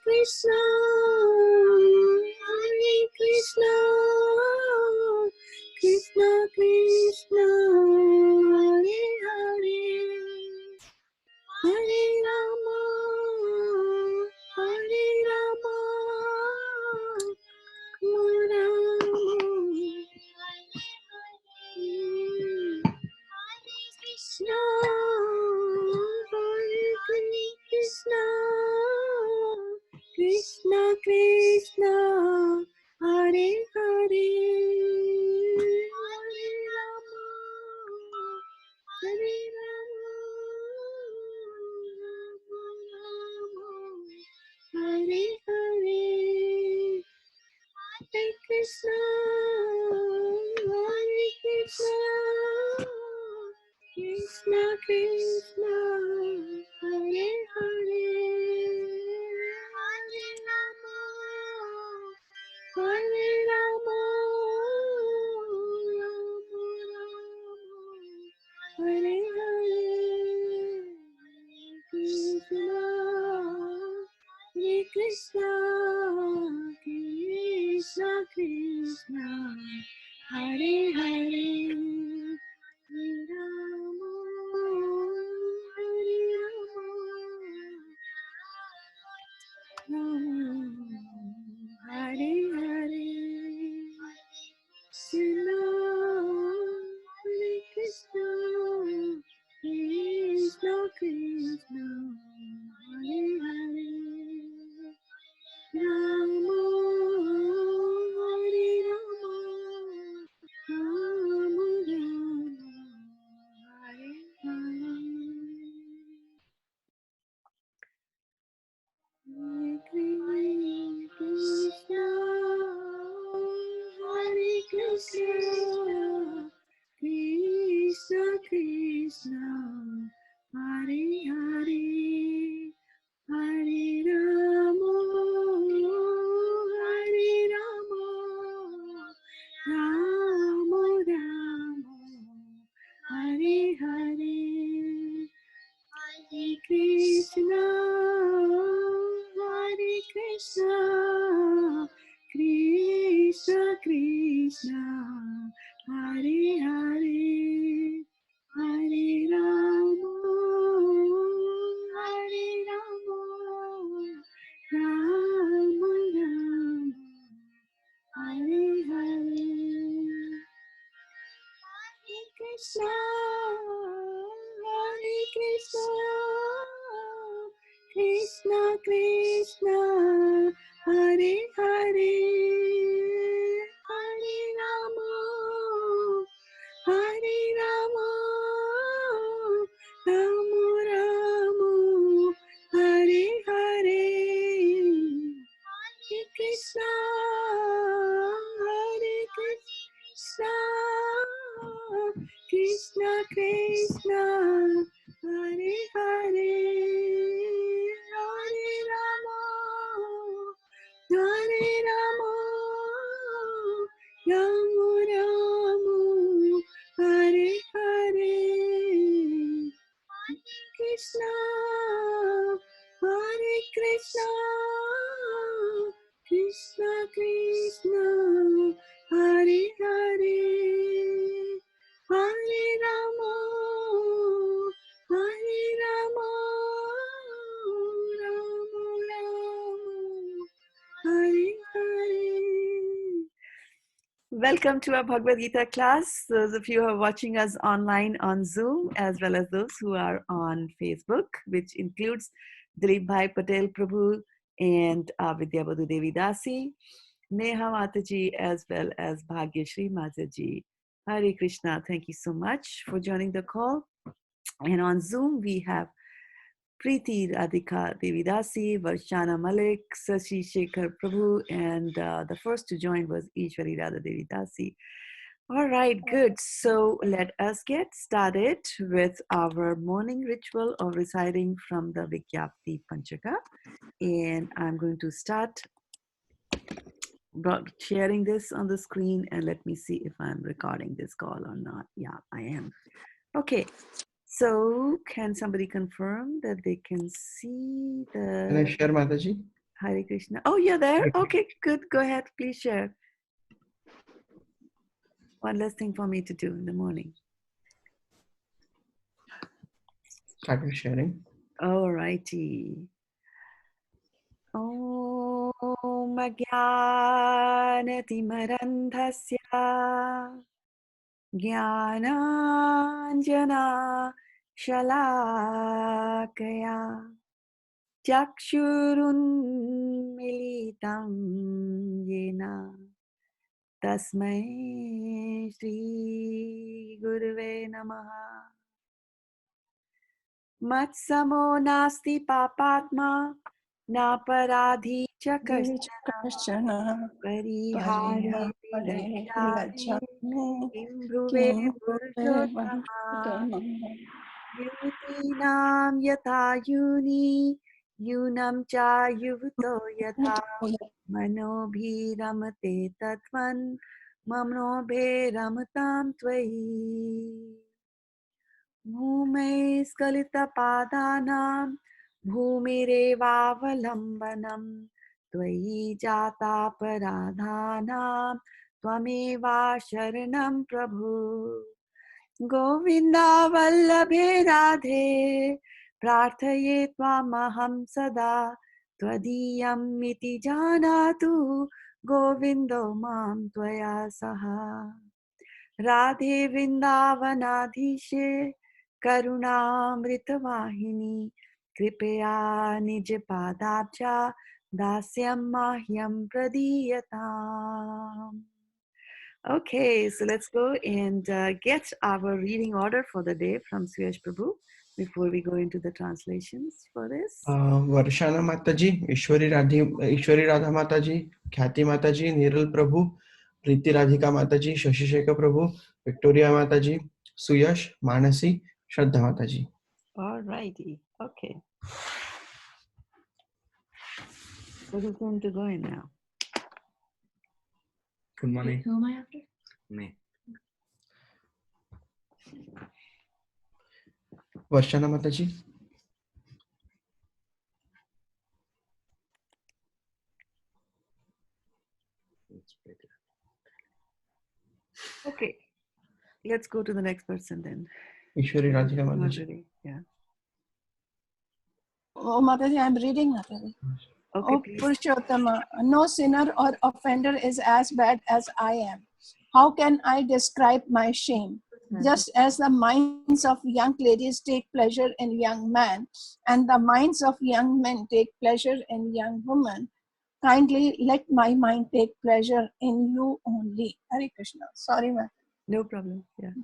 Krishna, Hare Krishna, Krishna Krishna, Hare Hare, Hare Rama, Hare Rama, Rama Krishna, Hare Krishna, Krishna Krishna, Hare Hare, Hare Rama, Hare Rama, Hare Hare, Hare Krishna, Hare Krishna, Krishna Krishna, Hare Hare, Hare Rama, Hare Rama, Rama Rama, Hare Hare, Krishna, Hare Krishna, Krishna Krishna, Hare Hare, Hare Rama, Hare Rama, Rama Hare Hare, Krishna, Hare Krishna, Krishna Krishna, Hare Hare, Rama, Hare Rama, Rama Rama, Hare Hare, Hare Krishna, Hare Krishna, Krishna Krishna, Hare Hare, Hare Rama, Hare Rama, Rama Rama, Hare Hare, Hare Krishna, Hare Krishna, Krishna Krishna, Hare Hare, Hare Rama, Hare Rama, Rama Rama, Hare Hare, Hare Krishna, Hare Krishna, Krishna Krishna, Hare Hare, Hare Rama, Hare Rama, Rama Rama, Hare Hare, Hare Krishna, Hare Krishna, Krishna Krishna, Hare Hare, Hare Rama, Hare Rama, Rama Rama, Hare Hare, Hare Krishna, Hare Krishna, Krishna Krishna, Hare Hare, Hare Rama, Hare Rama, Rama Rama, Hare Hare. Welcome to our Bhagavad Gita class. Those of you who are watching us online on Zoom, as well as those who are on Facebook, which includes Dilip Bhai Patel Prabhu and Vidya Badhu Devi Dasi, Neha Mataji, as well as Bhagyashri Mataji. Hare Krishna. Thank you so much for joining the call. And on Zoom, we have Preeti Radhika Devidasi, Varshana Malik, Sashi Shekhar Prabhu, and the first to join was Ishwari Radha Devidasi. All right, good. So let us get started with our morning ritual of reciting from the Vigyapti Panchaka. And I'm going to start sharing this on the screen, and let me see if I'm recording this call or not. Yeah, I am. Okay. So can somebody confirm that they can see the... Can I share, Mataji? Hare Krishna. Oh, you're there? Okay, good. Go ahead. Please share. One less thing for me to do in the morning. Start with sharing. All righty. Om Ajnanatimarandhasya Jnananjana Shalakaya Chakshurunmilitam Yena Tasmai Shri Gurave Namaha. Matsamo nasti papatma na paradhi cha kashchana parihare lajjane kim bhuve purushottama yutinam yata yuni yunam cha yuto yata manobhiramate tatvan mamnobhiramatam tvayi. Bhume skalitapādanam bhumirevaavalambanam tvayi jata paradhanam tvameva sharanam prabhu. Govinda vallabhe radhe prarthaye tvamaham sada tvadiyam iti janatu govindo mam tvaya saha. Radhe Vrindavanadhishe Karunamritavahini Kripaya Nijapadabja Dasyam Mahyam Pradiyatam. Okay, so let's go and get our reading order for the day from Suyash Prabhu before we go into the translations for this. Varshana Mataji, Ishwari Radha Mataji, Khyati Mataji, Niral Prabhu, Priti Radhika Mataji, Shashi Shekhar Prabhu, Victoria Mataji, Suyash, Manasi, Shraddha Mataji. All righty. Okay. So who's going to go in now? Good morning. Who am I after? Me. Varshana Mataji. Okay. Let's go to the next person then. Ishwari Radhika Mataji. Yeah. Oh, Mataji, I'm reading, Mataji. Okay, Oh, please. Purushottama, no sinner or offender is as bad as I am. How can I describe my shame? Just as the minds of young ladies take pleasure in young men, and the minds of young men take pleasure in young women, kindly let my mind take pleasure in you only. Hare Krishna. Sorry, ma'am. No problem. Yeah.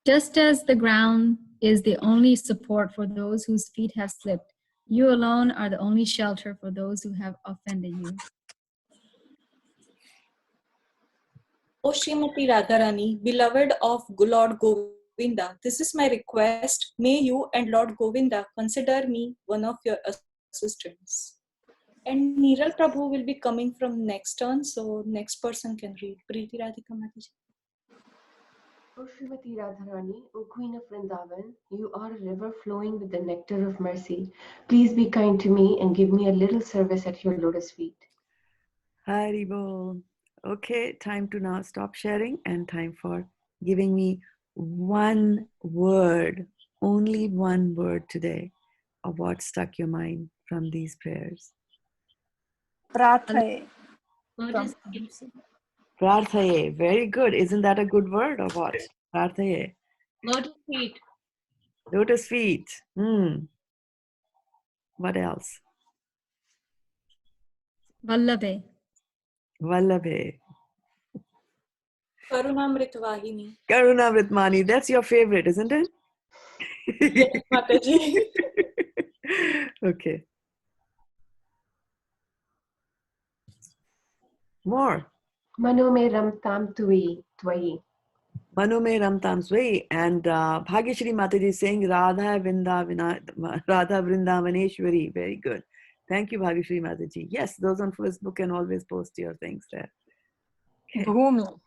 Just as the ground is the only support for those whose feet have slipped, you alone are the only shelter for those who have offended you. O Srimati Radharani, beloved of Lord Govinda, this is my request. May you and Lord Govinda consider me one of your assistants. And Niral Prabhu will be coming from next turn, so next person can read. Priti Radhika Mataji. O Srimati Radharani, O Queen of Vrindavan, you are a river flowing with the nectar of mercy. Please be kind to me and give me a little service at your lotus feet. Hari Bol. Okay, time to now stop sharing and time for giving me one word, only one word today of what stuck your mind from these prayers. Prathaye. Prarthaye. Very good. Isn't that a good word or what? Prarthaye. Lotus feet. Lotus feet. What else? Vallabhe. Vallabhe. Karunamrit Vahini. Karunamritmani. That's your favorite, isn't it? Yes, Mataji. Okay. More. Mano me ramtam twayi. Manu me ramtam swai. And Bhagyashri Mataji is saying Radha Vrindavaneshwari. Very good. Thank you, Bhagyashri Mataji. Yes, those on Facebook can always post your things there. Okay. Bhumi.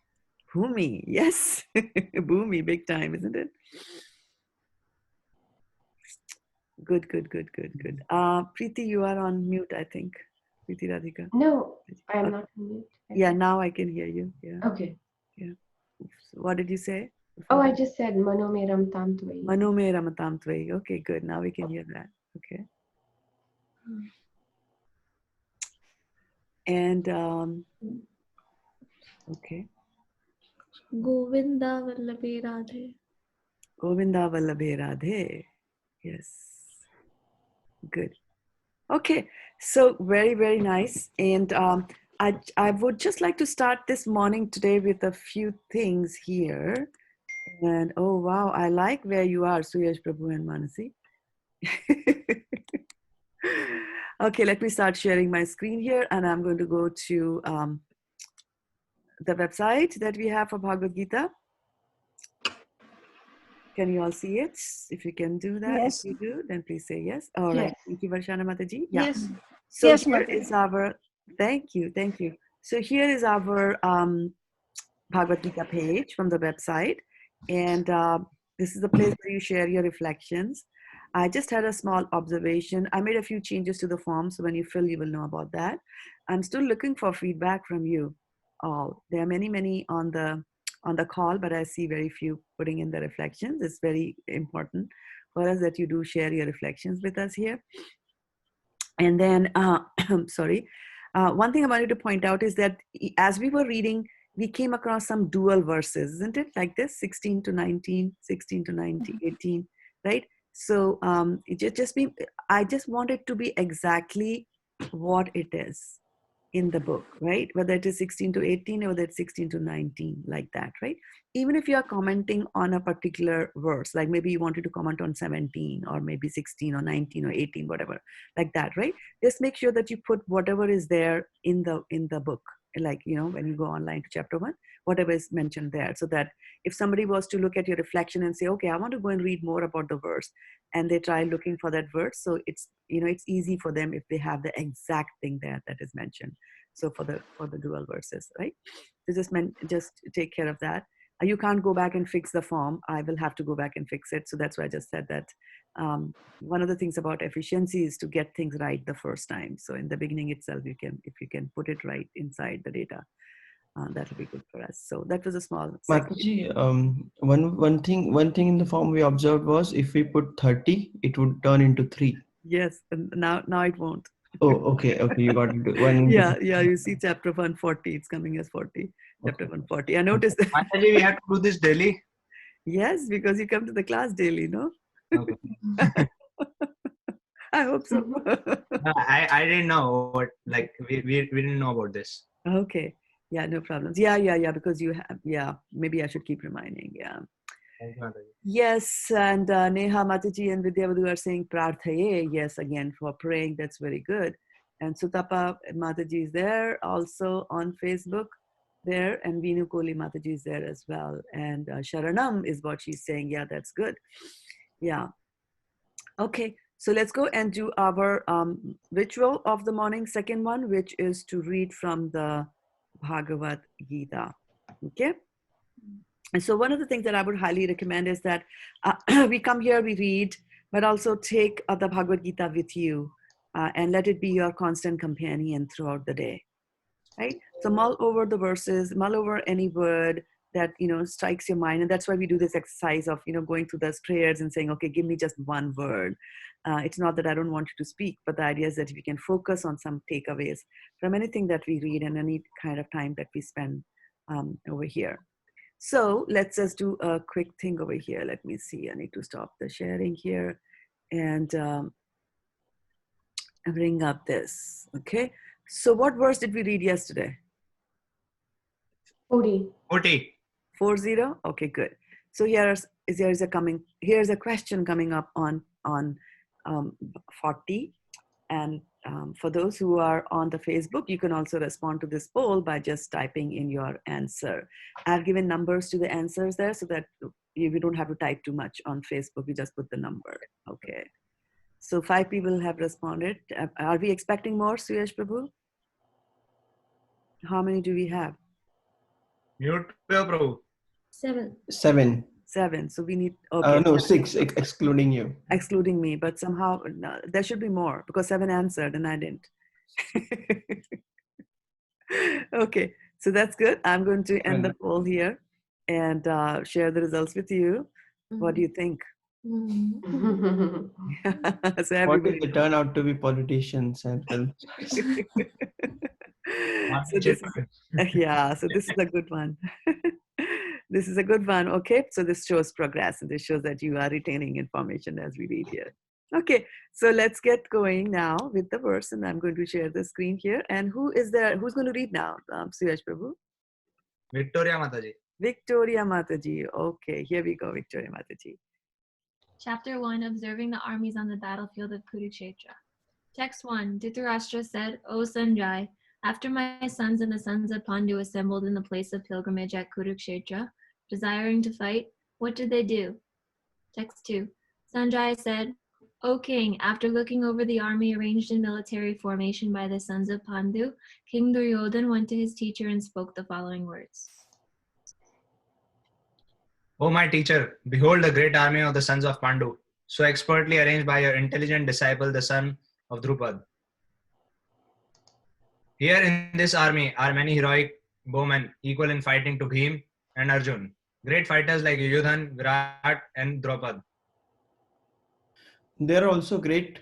Bhumi. Yes. Bhumi, big time, isn't it? Good. Preeti, you are on mute, I think. Preeti Radhika. No, I am Okay. not on mute. Yeah, now I can hear you. Yeah. Okay. Yeah. So what did you say? Oh, before I that? just said Mano Meram Tam Tvai. Manu me ramatam tvai. Okay, good. Now we can hear that. Okay. And okay. Govinda Vallabhe Radhe. Govinda Vallabhe Radhe. Yes. Good. Okay. So very, very nice. And I would just like to start this morning today with a few things here. And oh wow, I like where you are, Suyash Prabhu and Manasi. Okay, let me start sharing my screen here, and I'm going to go to the website that we have for Bhagavad Gita. Can you all see it? If you can do that, Yes. if you do, then please say yes. All right. Yes. Thank you, Varshana Mataji. Yeah. Yes. So Yes, here Mataji. is our, thank you, thank you. So here is our Bhagavad Gita page from the website. And this is the place where you share your reflections. I just had a small observation. I made a few changes to the form, so when you fill, you will know about that. I'm still looking for feedback from you all. There are many, many on the call, but I see very few putting in the reflections. It's very important for us that you do share your reflections with us here. And then, sorry, one thing I wanted to point out is that as we were reading, we came across some dual verses, isn't it? Like this, 16 to 19, 16 to 19, 18, right? So I just want it to be exactly what it is in the book, right? Whether it is 16 to 18 or whether it's 16 to 19, like that, right? Even if you are commenting on a particular verse, like maybe you wanted to comment on 17 or maybe 16 or 19 or 18, whatever, like that, right? Just make sure that you put whatever is there in the book, like, you know, when you go online to chapter 1, whatever is mentioned there, so that if somebody was to look at your reflection and say, okay, I want to go and read more about the verse, and they try looking for that verse, so it's, you know, it's easy for them if they have the exact thing there that is mentioned. So for the dual verses, right? So just take care of that. You can't go back and fix the form. I will have to go back and fix it. So that's why I just said that one of the things about efficiency is to get things right the first time. So in the beginning itself, if you can put it right inside the data, that'll be good for us. So that was a small section. Mataji, one thing in the form we observed was if we put 30, it would turn into 3. Yes, and now it won't. Oh, okay, you got it. One. Yeah, you see chapter 140, it's coming as 40. Chapter 140. I noticed that. Mataji, we have to do this daily. Yes, because you come to the class daily, no? Okay. I hope so. I didn't know what, like we didn't know about this. Okay. Yeah, no problems. Yeah, because you have, yeah, maybe I should keep reminding. Yeah. Thank you, Mataji. Yes, and Neha Mataji and Vidyavadu are saying prarthaye. Yes, again, for praying, that's very good. And Sutapa Mataji is there also on Facebook there, and Vinu Kohli Mataji is there as well. And Sharanam is what she's saying. Yeah, that's good. Yeah. Okay, so let's go and do our ritual of the morning, second one, which is to read from the Bhagavad Gita. Okay. And so one of the things that I would highly recommend is that we come here, we read, but also take the Bhagavad Gita with you and let it be your constant companion throughout the day, right? So mull over the verses, mull over any word that, you know, strikes your mind. And that's why we do this exercise of, you know, going through those prayers and saying, okay, give me just one word. It's not that I don't want you to speak, but the idea is that we can focus on some takeaways from anything that we read and any kind of time that we spend over here. So let's just do a quick thing over here. Let me see. I need to stop the sharing here and bring up this. Okay. So what verse did we read yesterday? 40. 40. 40. Okay, good. So here's a question coming up on 40. And for those who are on the Facebook, you can also respond to this poll by just typing in your answer. I've given numbers to the answers there so that you don't have to type too much on Facebook. You just put the number. Okay. So 5 people have responded. Are we expecting more, Suyash Prabhu? How many do we have? Mute Prabhu. 7. 7. 7. So we need, okay. No, 6, excluding you. Excluding me, but somehow there should be more because 7 answered and I didn't. Okay, so that's good. I'm going to end the poll here and share the results with you. What do you think? So What if everybody they turn out to be politicians and film stars? so this is yeah, so this is a good one. This is a good one. Okay, so this shows progress and this shows that you are retaining information as we read here. Okay, so let's get going now with the verse, and I'm going to share the screen here. And who is there? Who's going to read now? Suyash Prabhu. Victoria Mataji. Victoria Mataji. Okay, here we go, Victoria Mataji. Chapter 1, Observing the Armies on the Battlefield of Kurukshetra. Text 1, Dhritarashtra said, O Sanjay, after my sons and the sons of Pandu assembled in the place of pilgrimage at Kurukshetra, desiring to fight, what did they do? Text 2, Sanjay said, O king, after looking over the army arranged in military formation by the sons of Pandu, King Duryodhan went to his teacher and spoke the following words. O my teacher, behold the great army of the sons of Pandu, so expertly arranged by your intelligent disciple, the son of Drupad. Here in this army are many heroic bowmen, equal in fighting to Bhim and Arjun, great fighters like Yudhan, Virat, and Draupad. There are also great,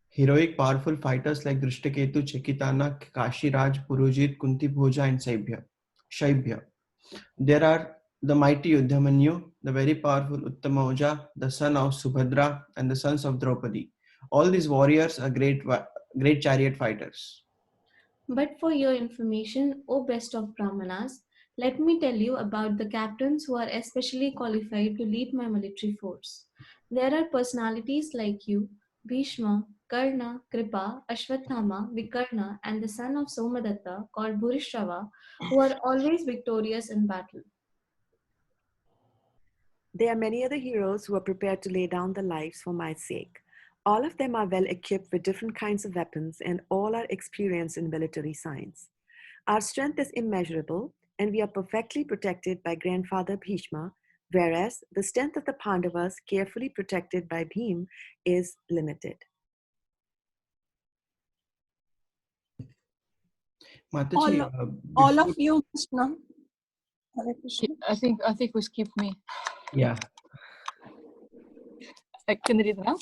heroic, powerful fighters like Drishtaketu, Chekitana, Kashiraj, Purujit, Kunti Bhoja, and Shaibhya. There are the mighty Yudhamanyu, the very powerful Uttamaoja, the son of Subhadra, and the sons of Draupadi. All these warriors are great chariot fighters. But for your information, O best of Brahmanas, let me tell you about the captains who are especially qualified to lead my military force. There are personalities like you, Bhishma, Karna, Kripa, Ashwathama, Vikarna, and the son of Somadatta called Bhurishrava, who are always victorious in battle. There are many other heroes who are prepared to lay down their lives for my sake. All of them are well equipped with different kinds of weapons and all are experienced in military science. Our strength is immeasurable and we are perfectly protected by grandfather Bhishma, whereas the strength of the Pandavas, carefully protected by Bhim, is limited. Mataji, All of you must know. Hare Krishna. I think we skipped me. Yeah. I can read now.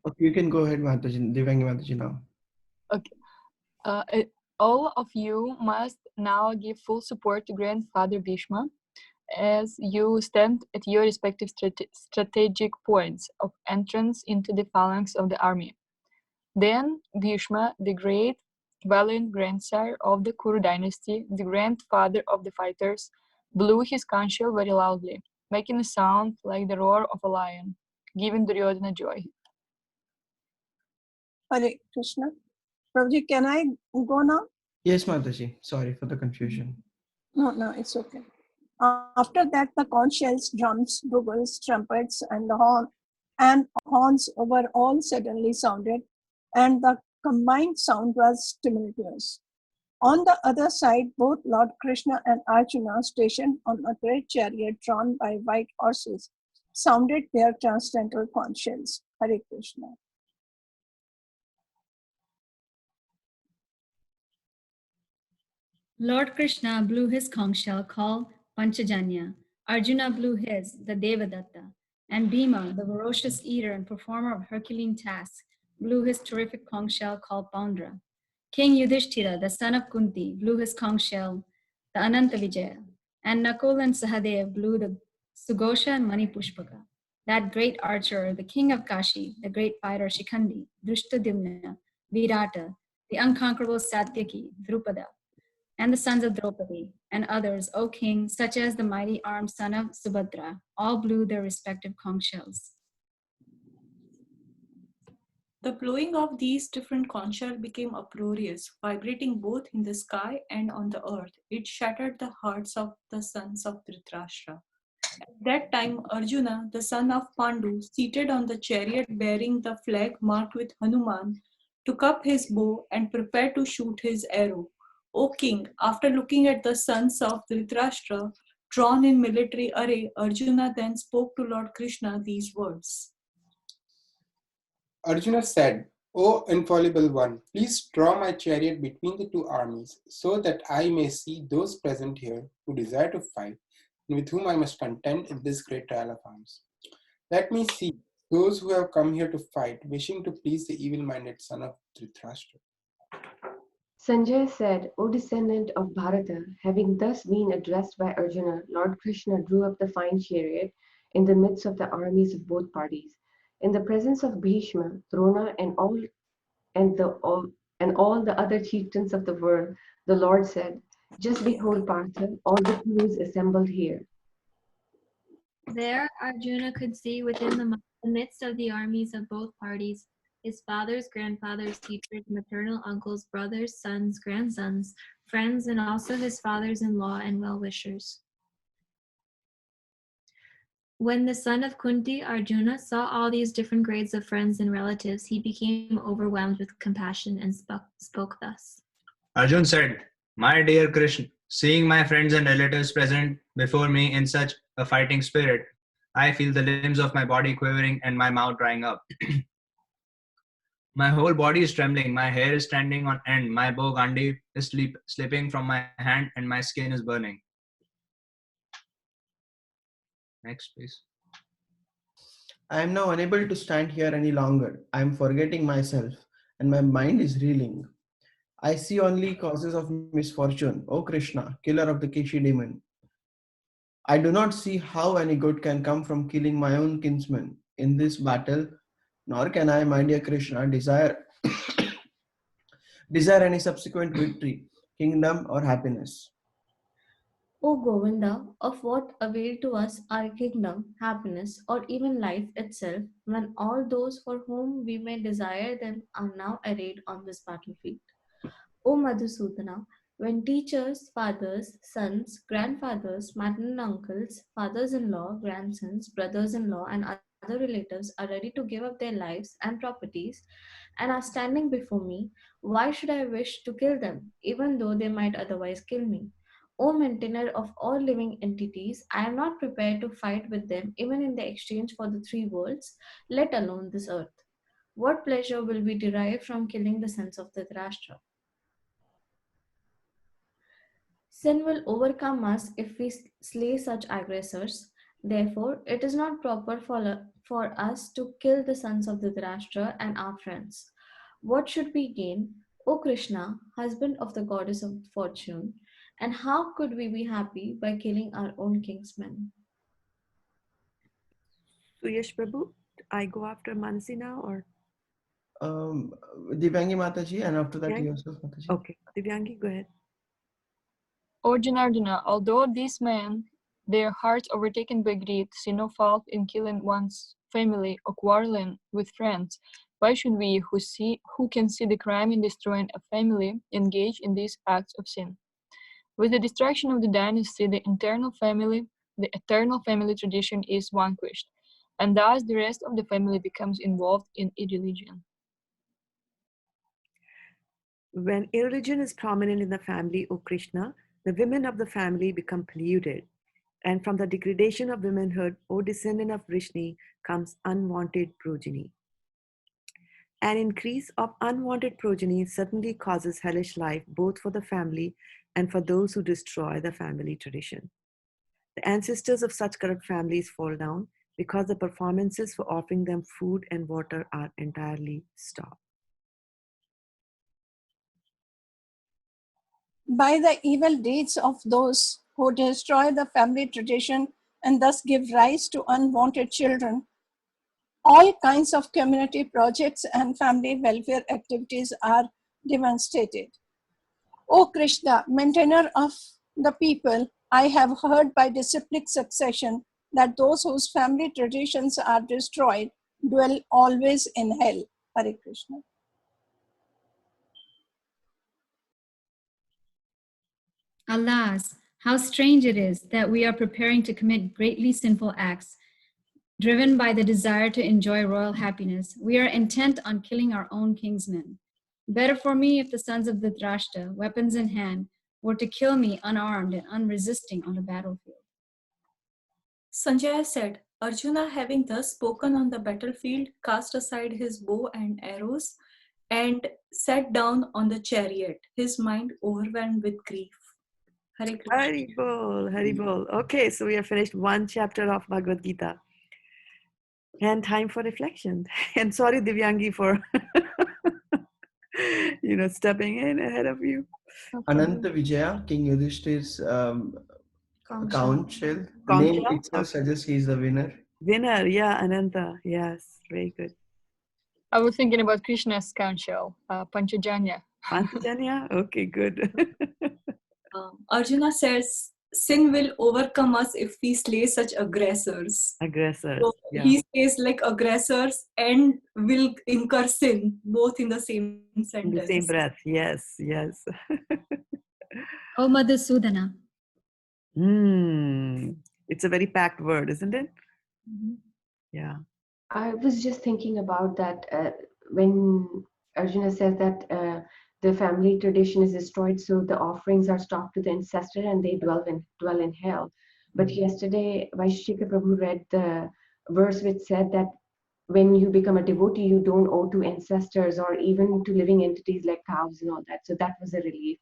Okay, you can go ahead, Mataji, Divangi Mataji now. Okay. All of you must now give full support to Grandfather Bhishma as you stand at your respective strategic points of entrance into the phalanx of the army. Then Bhishma, the great, valiant grandsire of the Kuru dynasty, the grandfather of the fighters, blew his conch shell very loudly, making a sound like the roar of a lion, giving Duryodhana joy. Hare Krishna. Prabhuji, can I go now? Yes, Mataji. Sorry for the confusion. No, it's okay. After that, the conch shells, drums, bugles, trumpets, and horns were all suddenly sounded, and the combined sound was tumultuous. On the other side, both Lord Krishna and Arjuna, stationed on a great chariot drawn by white horses, sounded their transcendental conch shells. Hare Krishna. Lord Krishna blew his conch shell called Panchajanya. Arjuna blew his, the Devadatta. And Bhima, the ferocious eater and performer of Herculean tasks, blew his terrific conch shell called Poundra. King Yudhishthira, the son of Kunti, blew his conch shell, the Ananta Vijaya. And Nakul and Sahadev blew the Sugosha and Manipushpaka. That great archer, the king of Kashi, the great fighter Shikhandi, Drishtadyumna, Virata, the unconquerable Satyaki, Drupada, and the sons of Draupadi, and others, O king, such as the mighty armed son of Subhadra, all blew their respective conch shells. The blowing of these different conch shells became uproarious, vibrating both in the sky and on the earth. It shattered the hearts of the sons of Dhritarashtra. At that time, Arjuna, the son of Pandu, seated on the chariot bearing the flag marked with Hanuman, took up his bow and prepared to shoot his arrow. O king, after looking at the sons of Dhritarashtra drawn in military array, Arjuna then spoke to Lord Krishna these words. Arjuna said, O infallible one, please draw my chariot between the two armies, so that I may see those present here who desire to fight, and with whom I must contend in this great trial of arms. Let me see those who have come here to fight, wishing to please the evil-minded son of Dhritarashtra. Sanjay said, O descendant of Bharata, having thus been addressed by Arjuna, Lord Krishna drew up the fine chariot in the midst of the armies of both parties. In the presence of Bhishma, Drona, and all the other chieftains of the world, the Lord said, just behold, Partha, all the Kurus assembled here. There Arjuna could see within the midst of the armies of both parties his fathers, grandfathers, teachers, maternal uncles, brothers, sons, grandsons, friends, and also his fathers-in-law and well-wishers. When the son of Kunti, Arjuna, saw all these different grades of friends and relatives, he became overwhelmed with compassion and spoke thus. Arjun said, "My dear Krishna, seeing my friends and relatives present before me in such a fighting spirit, I feel the limbs of my body quivering and my mouth drying up. My whole body is trembling, my hair is standing on end, my bow gandhi is slipping from my hand, and my skin is burning." Next, please. I am now unable to stand here any longer. I am forgetting myself, and my mind is reeling. I see only causes of misfortune. O Krishna, killer of the Kishi demon. I do not see how any good can come from killing my own kinsman in this battle, nor can I, my dear Krishna, desire any subsequent victory, kingdom, or happiness. O Govinda, of what avail to us our kingdom, happiness, or even life itself, when all those for whom we may desire them are now arrayed on this battlefield? O Madhusudana, when teachers, fathers, sons, grandfathers, maternal uncles, fathers-in-law, grandsons, brothers-in-law, and other relatives are ready to give up their lives and properties and are standing before me, why should I wish to kill them, even though they might otherwise kill me? O maintainer of all living entities, I am not prepared to fight with them even in the exchange for the three worlds, let alone this earth. What pleasure will we derive from killing the sons of Dhritarashtra? Sin will overcome us if we slay such aggressors. Therefore, it is not proper for us to kill the sons of Dhritarashtra and our friends. What should we gain, O Krishna, husband of the goddess of fortune, and how could we be happy by killing our own kinsmen? Suyash Prabhu, I go after Manasi now, or Um, Divyangi Mataji, and after that Divyangi? yourself, Mataji. Okay, Divyangi, go ahead. O Janardana, although these men, their hearts overtaken by greed, see no fault in killing one's family or quarreling with friends, why should we, who can see the crime in destroying a family, engage in these acts of sin? With the destruction of the dynasty, the eternal family tradition is vanquished, and thus the rest of the family becomes involved in irreligion. When irreligion is prominent in the family, O Krishna, the women of the family become polluted. And from the degradation of womanhood, O descendant of Vrishni, comes unwanted progeny. An increase of unwanted progeny certainly causes hellish life both for the family and for those who destroy the family tradition. The ancestors of such corrupt families fall down because the performances for offering them food and water are entirely stopped. By the evil deeds of those who destroy the family tradition and thus give rise to unwanted children, all kinds of community projects and family welfare activities are devastated. O Krishna, maintainer of the people, I have heard by disciplic succession that those whose family traditions are destroyed dwell always in hell. Hare Krishna. Alas, how strange it is that we are preparing to commit greatly sinful acts. Driven by the desire to enjoy royal happiness, we are intent on killing our own kinsmen. Better for me if the sons of Dhritarashtra, weapons in hand, were to kill me unarmed and unresisting on the battlefield. Sanjaya said, Arjuna, having thus spoken on the battlefield, cast aside his bow and arrows and sat down on the chariot, his mind overwhelmed with grief. Hare Krishna. Haribol, Haribol. Okay, so we have finished one chapter of Bhagavad Gita. And time for reflection. And sorry, Divyangi, for stepping in ahead of you. Ananta Vijaya, King Yudhishthir's council. The Concha? name itself suggests he's the winner. Winner, yeah, Ananta. Yes, very good. I was thinking about Krishna's counsel, Panchajanya. Panchajanya? Okay, good. Arjuna says, sin will overcome us if we slay such aggressors. Aggressors, So yeah. he says like aggressors and will incur sin, both in the same sentence. In the same breath, yes, yes. Oh, Madhusudana. It's a very packed word, isn't it? Mhm. Yeah. I was just thinking about that when Arjuna says that the family tradition is destroyed, so the offerings are stopped to the ancestor and they dwell in hell. But yesterday, Vaisheshika Prabhu read the verse which said that when you become a devotee, you don't owe to ancestors or even to living entities like cows and all that. So that was a relief.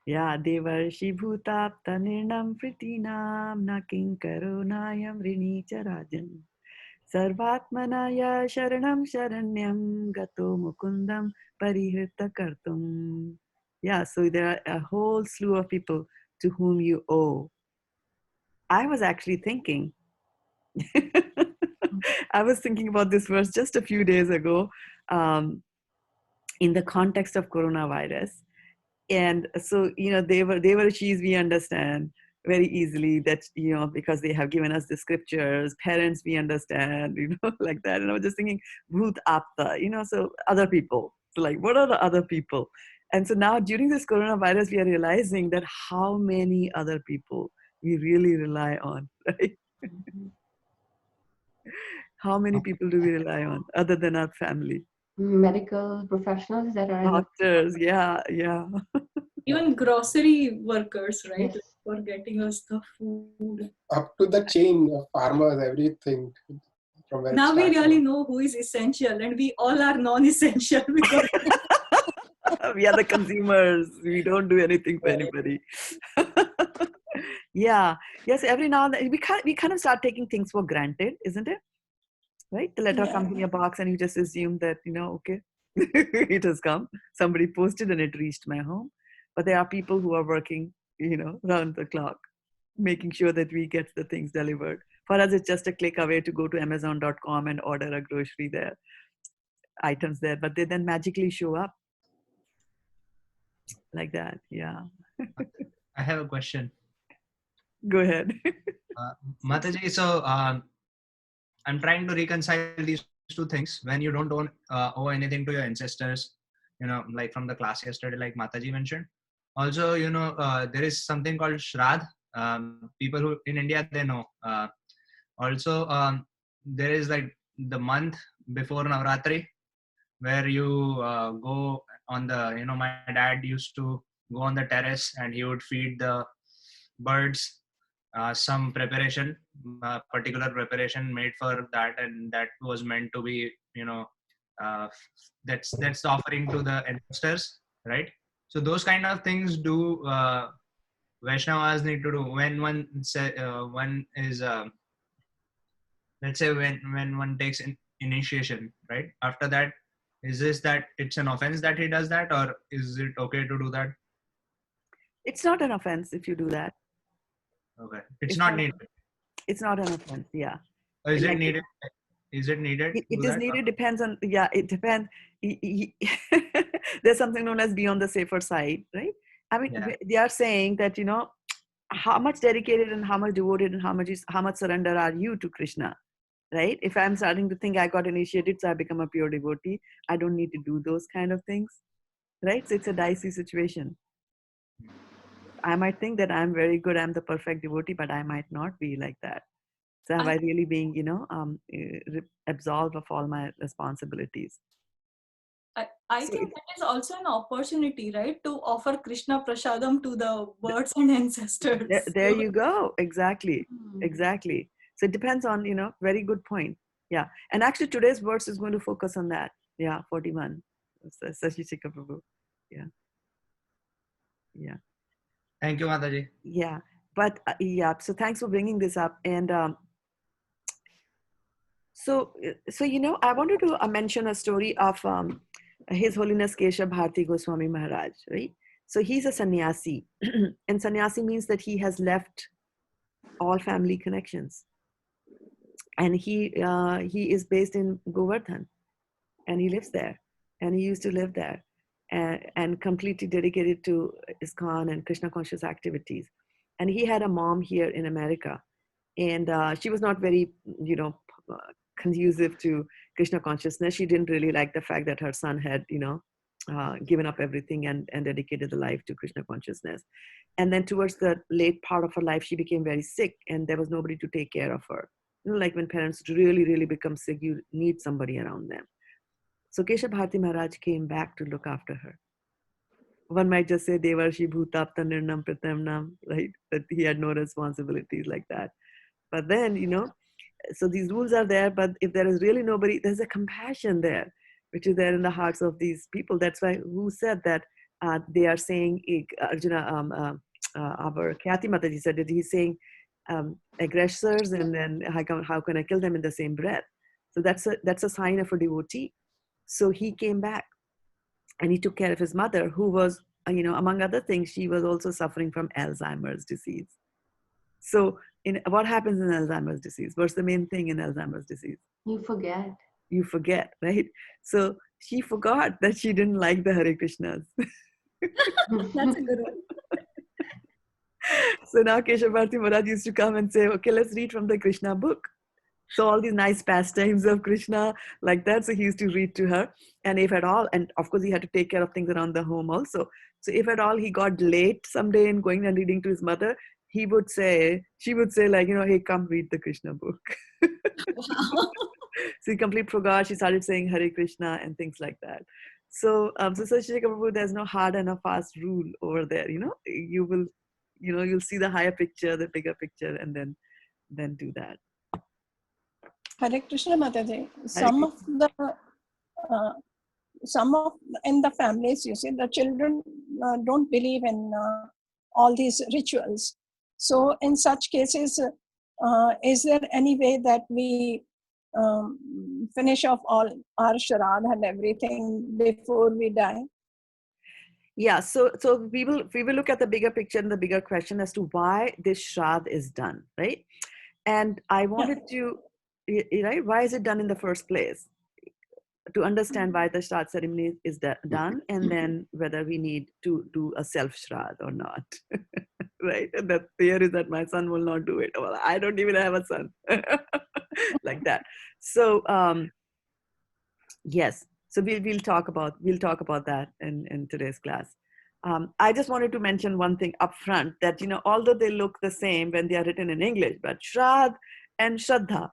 Yeah, Devarshi Bhutapta Nirnam Pritinam Naking Karunayam Rinicha Rajan Sarvatmanaya Sharanam Sharanyam Gato Mukundam Parihritta Kartum. Yeah, so there are a whole slew of people to whom you owe. I was actually thinking, I was thinking about this verse just a few days ago in the context of coronavirus. And so, they were she's, we understand very easily that, because they have given us the scriptures, parents, we understand, like that. And I was just thinking, Bhut Apta, so other people. So like, what are the other people? And so now during this coronavirus, we are realizing that how many other people we really rely on, right? How many people do we rely on other than our family? Medical professionals that are in the Doctors, yeah. Even grocery workers, right? Yes. For getting us the food. Up to the chain of farmers, everything. From where it Now we starts really from. know who is essential, and we all are non-essential because We are the consumers. We don't do anything for anybody. Yeah. Yes, every now and then we kind of start taking things for granted, isn't it? Right? The letter comes in your box and you just assume that, okay, it has come. Somebody posted and it reached my home. But there are people who are working, round the clock, making sure that we get the things delivered. For us, it's just a click away to go to Amazon.com and order a grocery there, items there, but they then magically show up like that. Yeah. I have a question. Go ahead. Mataji, so I'm trying to reconcile these two things. When you don't owe anything to your ancestors, like from the class yesterday, like Mataji mentioned. Also, there is something called Shraddha. People who in India, they know. Also, there is like the month before Navratri, where you go on the, my dad used to go on the terrace and he would feed the birds some preparation, particular preparation made for that, and that was meant to be, that's the offering to the ancestors, right? So those kind of things do Vaishnavas need to do when one is let's say when one takes initiation, right? After that, is this that it's an offense that he does that, or is it okay to do that? It's not an offense if you do that. Okay, it's not needed. It's not an offense. Yeah. Or is it Like, needed? Is it needed? to It do is that, needed. Depends on. Yeah, it depends. There's something known as be on the safer side, right? I mean, Yeah. they are saying that how much dedicated and how much devoted and how much surrender are you to Krishna, right? If I'm starting to think I got initiated, so I become a pure devotee, I don't need to do those kind of things, right? So it's a dicey situation. I might think that I'm very good, I'm the perfect devotee, but I might not be like that. So am I really being, absolved of all my responsibilities? I So think that is also an opportunity, right, to offer Krishna Prasadam to the birds and ancestors. there you go. Exactly. Exactly. So it depends on, very good point. Yeah. And actually today's verse is going to focus on that. Yeah, 41. Sashishika Prabhu. Yeah. Yeah. Thank you, Mataji. Yeah. But yeah, so thanks for bringing this up. And so I wanted to mention a story of His Holiness Keshav Bharati Goswami Maharaj, right? So he's a sannyasi, and sannyasi means that he has left all family connections, and he is based in Govardhan, and he lives there, and he used to live there, and completely dedicated to ISKCON and Krishna conscious activities. And he had a mom here in America, and she was not very, conducive to Krishna consciousness. She didn't really like the fact that her son had, given up everything and dedicated the life to Krishna consciousness. And then towards the late part of her life, she became very sick, and there was nobody to take care of her. Like when parents really, really become sick, you need somebody around them. So Keshav Bharati Maharaj came back to look after her. One might just say Devarshi Bhutapta Nirnam Pratamnam, right? That he had no responsibilities like that. But then, so these rules are there, but if there is really nobody, there's a compassion there, which is there in the hearts of these people. That's why who said that they are saying, Arjuna, our Khyati Mataji said that he's saying aggressors, and then how can I kill them in the same breath? So that's a sign of a devotee. So he came back and he took care of his mother, who was, among other things, she was also suffering from Alzheimer's disease. So what happens in Alzheimer's disease? What's the main thing in Alzheimer's disease? You forget. You forget, right? So she forgot that she didn't like the Hare Krishnas. That's a good one. So now Keshav Bharati Maharaj used to come and say, okay, let's read from the Krishna book. So all these nice pastimes of Krishna like that. So he used to read to her. And if at all, and of course he had to take care of things around the home also. So if at all he got late someday in going and reading to his mother, she would say like, hey, come read the Krishna book. Wow. So he completely forgot. She started saying Hare Krishna and things like that. So, Sashishika Prabhu, there's no hard and a fast rule over there. You will, you'll see the higher picture, the bigger picture, and then do that. Hare Krishna Mataji. Hare Some of in the families, you see, the children don't believe in all these rituals. So in such cases, is there any way that we finish off all our Shraddha and everything before we die? Yeah, so we will look at the bigger picture and the bigger question as to why this Shraddha is done, right? And I wanted to, right, why is it done in the first place? To understand why the Shraddha ceremony is done, and then whether we need to do a self-Shraddha or not, right? And the fear is that my son will not do it. Well, I don't even have a son. Like that. So, yes. So we'll talk about that in today's class. I just wanted to mention one thing up front, that although they look the same when they are written in English, but Shraddha and Shraddha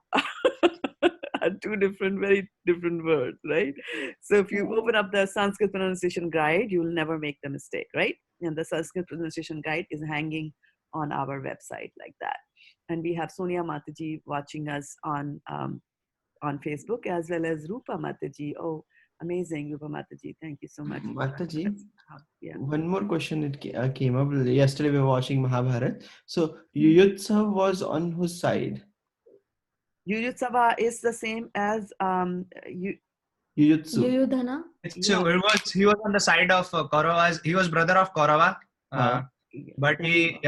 are two very different words, right? So if you open up the Sanskrit pronunciation guide, you will never make the mistake, right? And the Sanskrit pronunciation guide is hanging on our website like that. And we have Sonia Mataji watching us on Facebook, as well as Rupa Mataji. Oh, amazing, Rupa Mataji. Thank you so much. Mataji, yeah. One more question came up. Yesterday we were watching Mahabharat. So Yuyutsav was on whose side? Yuyutsava is the same as Yuyutsu. Yuyudhana? He was on the side of Kauravas. He was brother of Kaurava. But he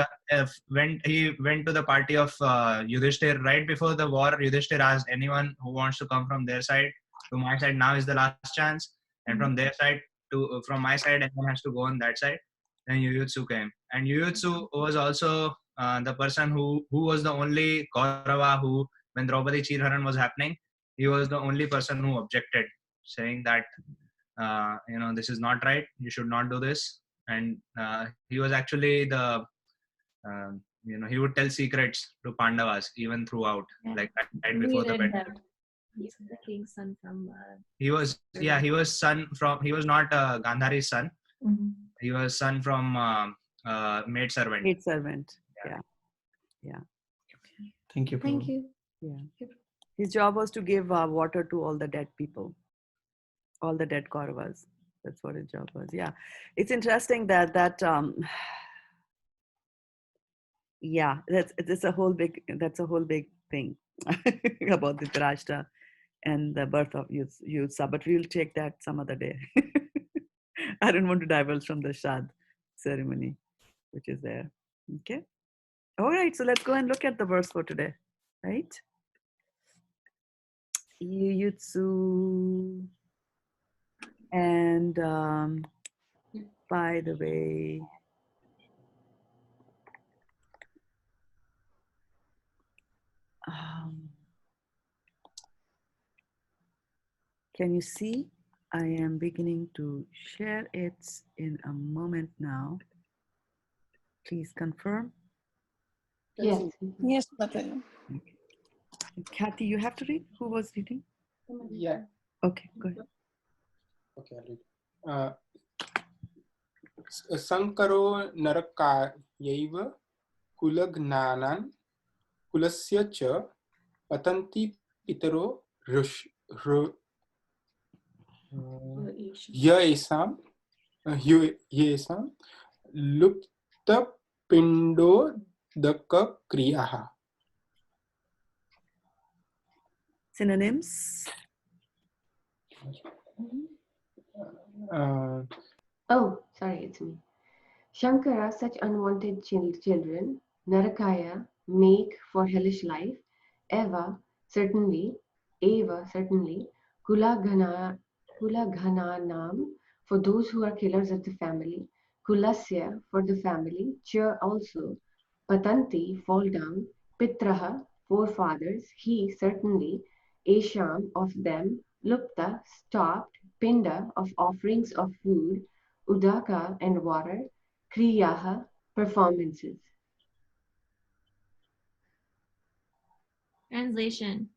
went to the party of Yudhishthir right before the war. Yudhishthir asked anyone who wants to come from their side to my side. Now is the last chance, and from their side to from my side, anyone has to go on that side. Then Yuyutsu came, and Yuyutsu was also the person who was the only Kaurava who, when Draupadi Chirharan was happening, he was the only person who objected, saying that this is not right. You should not do this. And he was actually the he would tell secrets to Pandavas even throughout, like right before the bed. He's the king's son from. He was not Gandhari's son. Mm-hmm. He was son from maid servant. Maid servant. Yeah. Thank you. Thank you. Yeah. His job was to give water to all the dead people, all the dead Kauravas. That's what his job was. Yeah, it's interesting that yeah, that's a whole big thing about the Dhritarashtra and the birth of Yudhishthira, but we'll take that some other day. I don't want to divulge from the Shraddha ceremony, which is there. Okay. All right, so let's go and look at the verse for today, right? Yuyutsu. And by the way, can you see? I am beginning to share it in a moment now. Please confirm. Yes. Yes, Mataji. Kathy, you have to read? Who was reading? Yeah. Okay, go ahead. Okay, I'll read. Sankaro narakayaiva kulagnanan kulasya cha patanti pitaro yesam lupta pindo daka kriyaha. Synonyms. Oh, sorry, it's me. Shankara, such unwanted children. Narakaya, make for hellish life. Eva, certainly. Eva, certainly. Kulaghananam, for those who are killers of the family. Kulasya, for the family. Cha, also. Patanti, fall down. Pitraha, forefathers. He, certainly. Esham, of them. Lupta, stopped. Pinda, of offerings of food. Udaka, and water. Kriyaha, performances. Translation.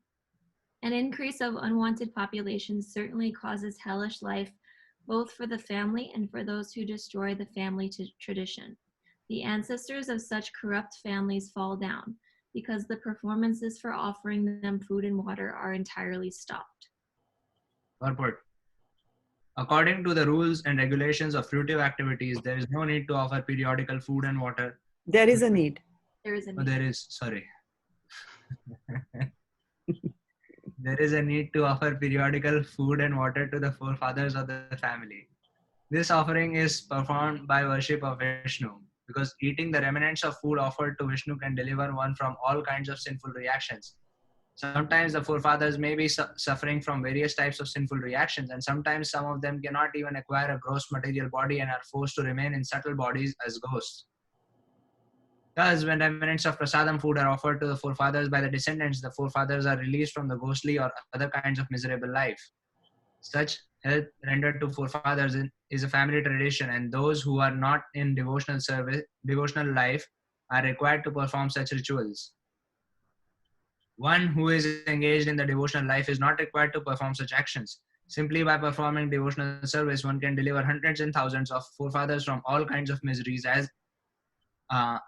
An increase of unwanted populations certainly causes hellish life, both for the family and for those who destroy the family tradition. The ancestors of such corrupt families fall down, because the performances for offering them food and water are entirely stopped. Purport. According to the rules and regulations of fruitive activities, there is no need to offer periodical food and water. There is a need. There is a need. Oh, there is, sorry. There is a need to offer periodical food and water to the forefathers of the family. This offering is performed by worship of Vishnu, because eating the remnants of food offered to Vishnu can deliver one from all kinds of sinful reactions. Sometimes the forefathers may be suffering from various types of sinful reactions, and sometimes some of them cannot even acquire a gross material body and are forced to remain in subtle bodies as ghosts. Thus, when remnants of prasadam food are offered to the forefathers by the descendants, the forefathers are released from the ghostly or other kinds of miserable life. Such help rendered to forefathers is a family tradition, and those who are not in devotional life are required to perform such rituals. One who is engaged in the devotional life is not required to perform such actions. Simply by performing devotional service, one can deliver hundreds and thousands of forefathers from all kinds of miseries, as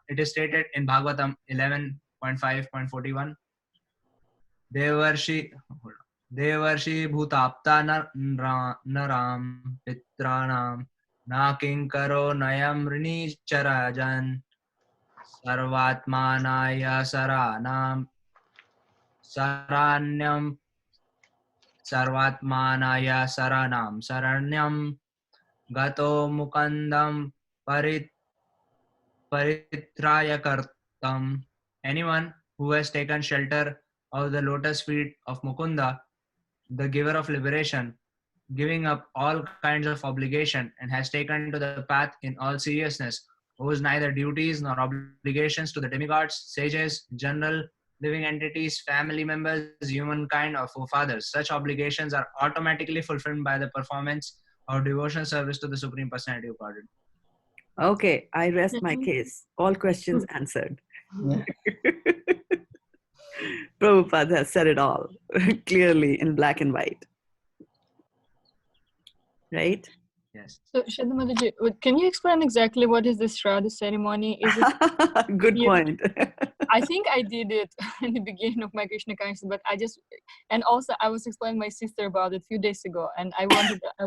it is stated in Bhagavatam 11.5.41. Devarshi bhutapta naram pitranam na kinkaro nayam rini charajan sarvatmanaya saranam saranyam sarvatmanaya saranam saranyam gato mukandam paritraya kartam. Anyone who has taken shelter of the lotus feet of Mukunda, the giver of liberation, giving up all kinds of obligation, and has taken to the path in all seriousness, owes neither duties nor obligations to the demigods, sages, general living entities, family members, humankind, or forefathers. Such obligations are automatically fulfilled by the performance of devotional service to the Supreme Personality of Godhead. Okay, I rest my case. All questions answered. Prabhupada has said it all clearly in black and white. Right? Yes. So, Shraddha-mataji, can you explain exactly what is this Shraddha ceremony? Is it? Good point. I think I did it in the beginning of my Krishna consciousness, but and also I was explaining my sister about it a few days ago, and I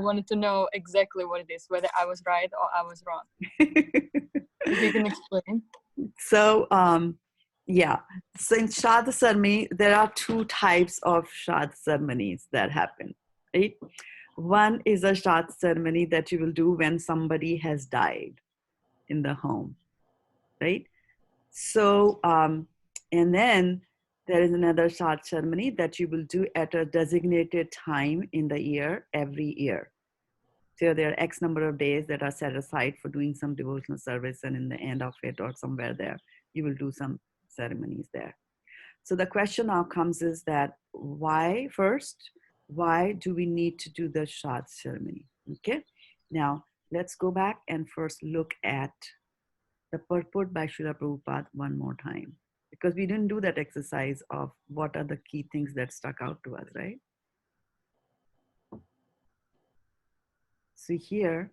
wanted to know exactly what it is, whether I was right or I was wrong. If you can explain. So, yeah. So in Shraddha ceremony, there are two types of Shraddha ceremonies that happen, right? One is a Shraddha ceremony that you will do when somebody has died in the home, right? So, and then there is another Shraddha ceremony that you will do at a designated time in the year, every year. So there are X number of days that are set aside for doing some devotional service, and in the end of it or somewhere there, you will do some ceremonies there. So the question now comes is that why do we need to do the Shraddha ceremony? Okay, now let's go back and first look at the purport by Srila Prabhupada one more time, because we didn't do that exercise of what are the key things that stuck out to us, right? So here,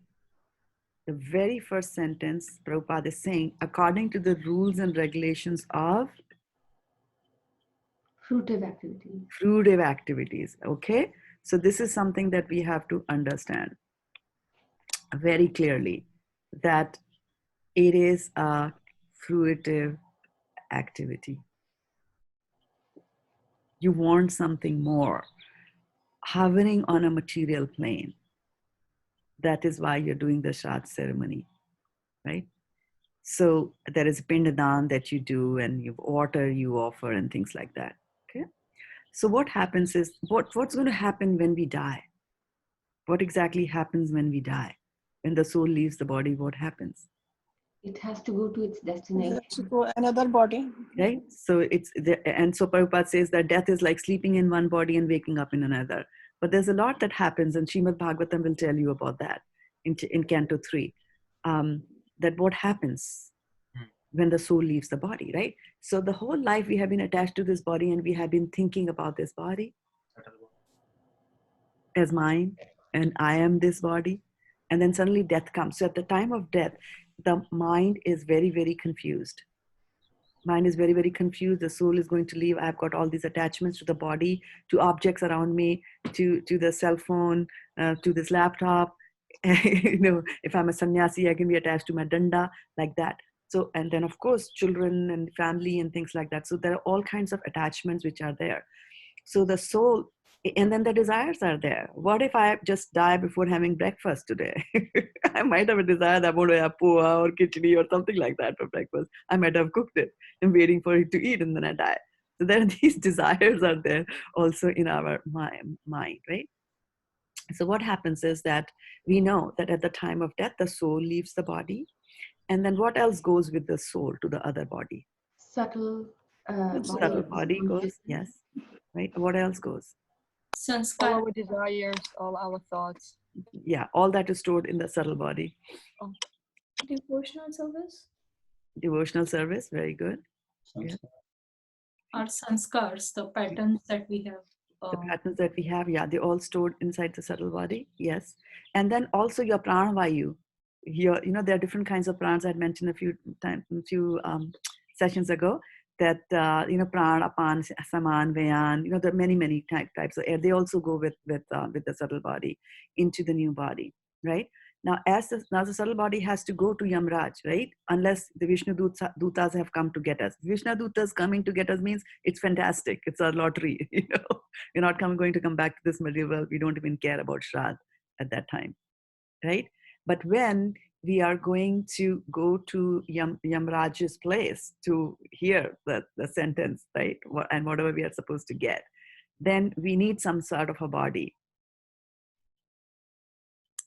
the very first sentence, Prabhupada is saying, according to the rules and regulations of Fruitive activities. fruitive activities. Okay, so this is something that we have to understand very clearly, that it is a fruitive activity. You want something more, hovering on a material plane. That is why you're doing the Shraddha ceremony, right? So there is pindadan that you do, and you water you offer and things like that. Okay. So what happens is, what's going to happen when we die? What exactly happens when we die? When the soul leaves the body, what happens? It has to go to its destination. To another body. Right? So and so Prabhupada says that death is like sleeping in one body and waking up in another. But there's a lot that happens, and Srimad Bhagavatam will tell you about that in Canto 3. That what happens when the soul leaves the body, right? So the whole life we have been attached to this body, and we have been thinking about this body as mine, and I am this body. And then suddenly death comes. So at the time of death, the mind is very, very confused. Mind is very, very confused. The soul is going to leave. I've got all these attachments to the body, to objects around me, to the cell phone, to this laptop. If I'm a sannyasi, I can be attached to my danda, like that. So, and then of course, children and family and things like that. So there are all kinds of attachments which are there. So the soul, and then the desires are there. What if I just die before having breakfast today? I might have a desire that I want to have poha or khichdi or something like that for breakfast. I might have cooked it and waiting for it to eat, and then I die. So there are these desires are there also in our mind, right? So what happens is that we know that at the time of death, the soul leaves the body. And then what else goes with the soul to the other body? Subtle Subtle body goes, yes. Right? What else goes? All Sanskar. our desires, all our thoughts. Yeah, all that is stored in the subtle body. Devotional service? Devotional service, very good. Yeah. Our sanskars, the patterns that we have. The patterns that we have, yeah, they're all stored inside the subtle body, yes. And then also your pranavayu. Here, there are different kinds of prans I had mentioned a few sessions ago, that, pran, apan, saman, vayan, there are many, many types of air. They also go with the subtle body into the new body, right? Now, now the subtle body has to go to Yamraj, right? Unless the Vishnu Dutas have come to get us. Vishnu Dutas coming to get us means it's fantastic. It's a lottery, We're not going to come back to this medieval. We don't even care about Shraddha at that time, right? But when we are going to go to Yamraj's place to hear the sentence, right? And whatever we are supposed to get, then we need some sort of a body.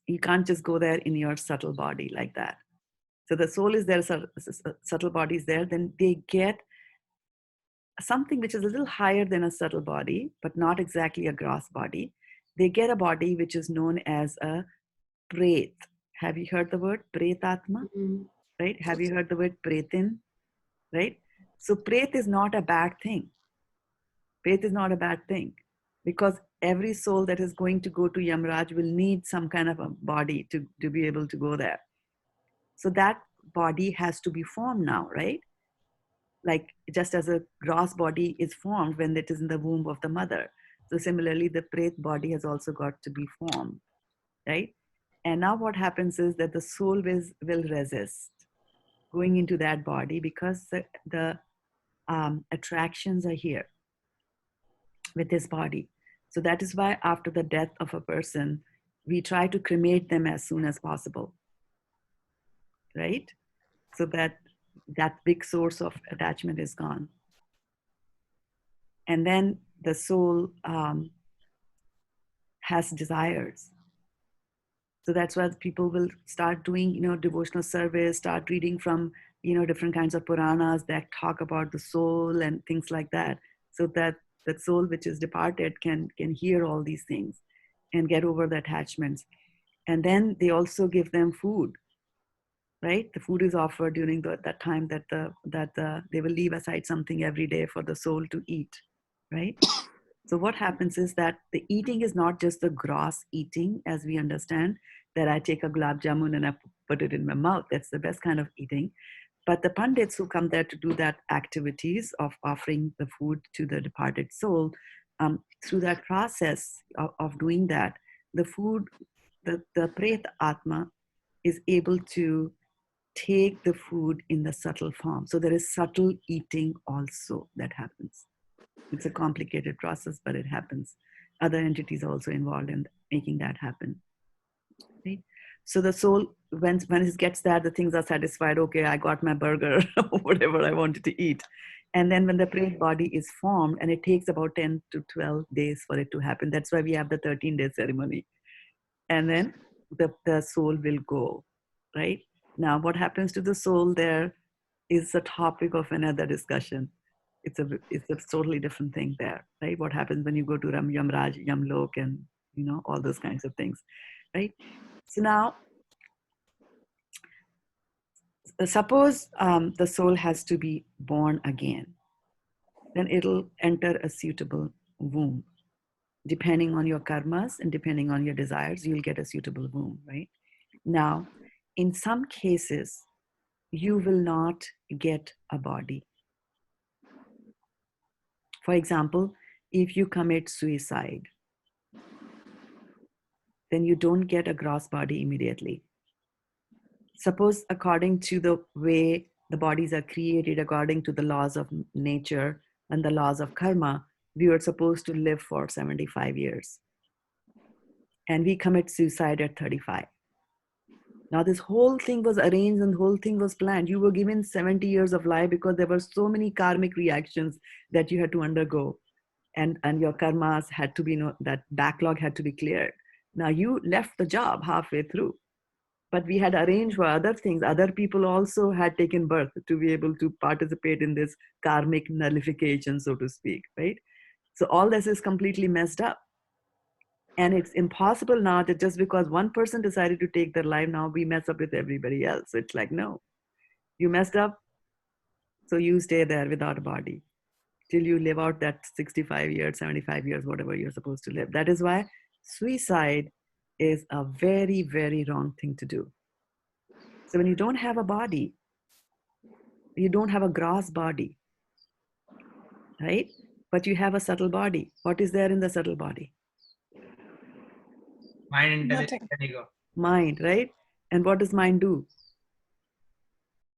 You can't just go there in your subtle body like that. So the soul is there, subtle body is there, then they get something which is a little higher than a subtle body, but not exactly a gross body. They get a body which is known as a pret. Have you heard the word pretatma? Mm-hmm. Right? Have you heard the word pretin? Right? So pret is not a bad thing. Pret is not a bad thing, because every soul that is going to go to Yamraj will need some kind of a body to be able to go there. So that body has to be formed now, right? like just as a gross body is formed when it is in the womb of the mother. So similarly, the pret body has also got to be formed, right? And now what happens is that the soul will resist going into that body because the attractions are here with this body. So that is why after the death of a person, we try to cremate them as soon as possible, right? So that that big source of attachment is gone. And then the soul has desires. So that's why people will start doing, devotional service, start reading from, different kinds of Puranas that talk about the soul and things like that. So that that soul which is departed can hear all these things and get over the attachments. And then they also give them food, right? The food is offered during that time that they will leave aside something every day for the soul to eat, right? So what happens is that the eating is not just the gross eating as we understand, that I take a gulab jamun and I put it in my mouth. That's the best kind of eating. But the pandits who come there to do that activities of offering the food to the departed soul, through that process of doing that, the food, the pret atma is able to take the food in the subtle form. So there is subtle eating also that happens. It's a complicated process, but it happens. Other entities are also involved in making that happen. Right? So the soul, when it gets that, the things are satisfied. Okay, I got my burger, whatever I wanted to eat. And then when the pret body is formed, and it takes about 10 to 12 days for it to happen. That's why we have the 13-day ceremony. And then the soul will go, right? Now, what happens to the soul there is a topic of another discussion. It's a totally different thing there, right? What happens when you go to Yamraj, Yamlok, and all those kinds of things, right? So now, suppose the soul has to be born again, then it'll enter a suitable womb. Depending on your karmas and depending on your desires, you'll get a suitable womb, right? Now, in some cases, you will not get a body. For example, if you commit suicide, then you don't get a gross body immediately. Suppose according to the way the bodies are created, according to the laws of nature and the laws of karma, we were supposed to live for 75 years. And we commit suicide at 35. Now this whole thing was arranged and the whole thing was planned. You were given 70 years of life because there were so many karmic reactions that you had to undergo. And your karmas had to be, that backlog had to be cleared. Now you left the job halfway through, but we had arranged for other things. Other people also had taken birth to be able to participate in this karmic nullification, so to speak, right? So all this is completely messed up. And it's impossible now that just because one person decided to take their life, now we mess up with everybody else. It's like, no, you messed up, so you stay there without a body till you live out that 65 years, 75 years, whatever you're supposed to live. That is why suicide is a very, very wrong thing to do. So when you don't have a body, you don't have a gross body, right? But you have a subtle body. What is there in the subtle body? Mind, intelligence, Nothing. and ego. Mind, right? And what does mind do?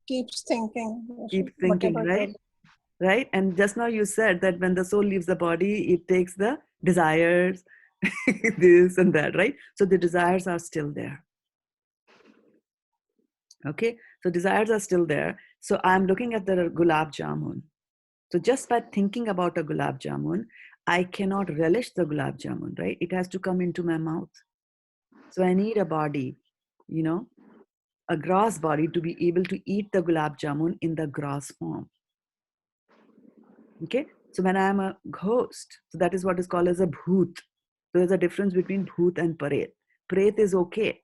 Keeps thinking. Keep thinking, whatever right? Right? And just now you said that when the soul leaves the body, it takes the desires, this and that, right? So the desires are still there. Okay, so desires are still there. So I'm looking at the gulab jamun. So just by thinking about a gulab jamun, I cannot relish the gulab jamun, right? It has to come into my mouth. So I need a body, a gross body to be able to eat the gulab jamun in the gross form. Okay, so when I'm a ghost, so that is what is called as a bhoot. So there's a difference between bhoot and pret. Pret is okay.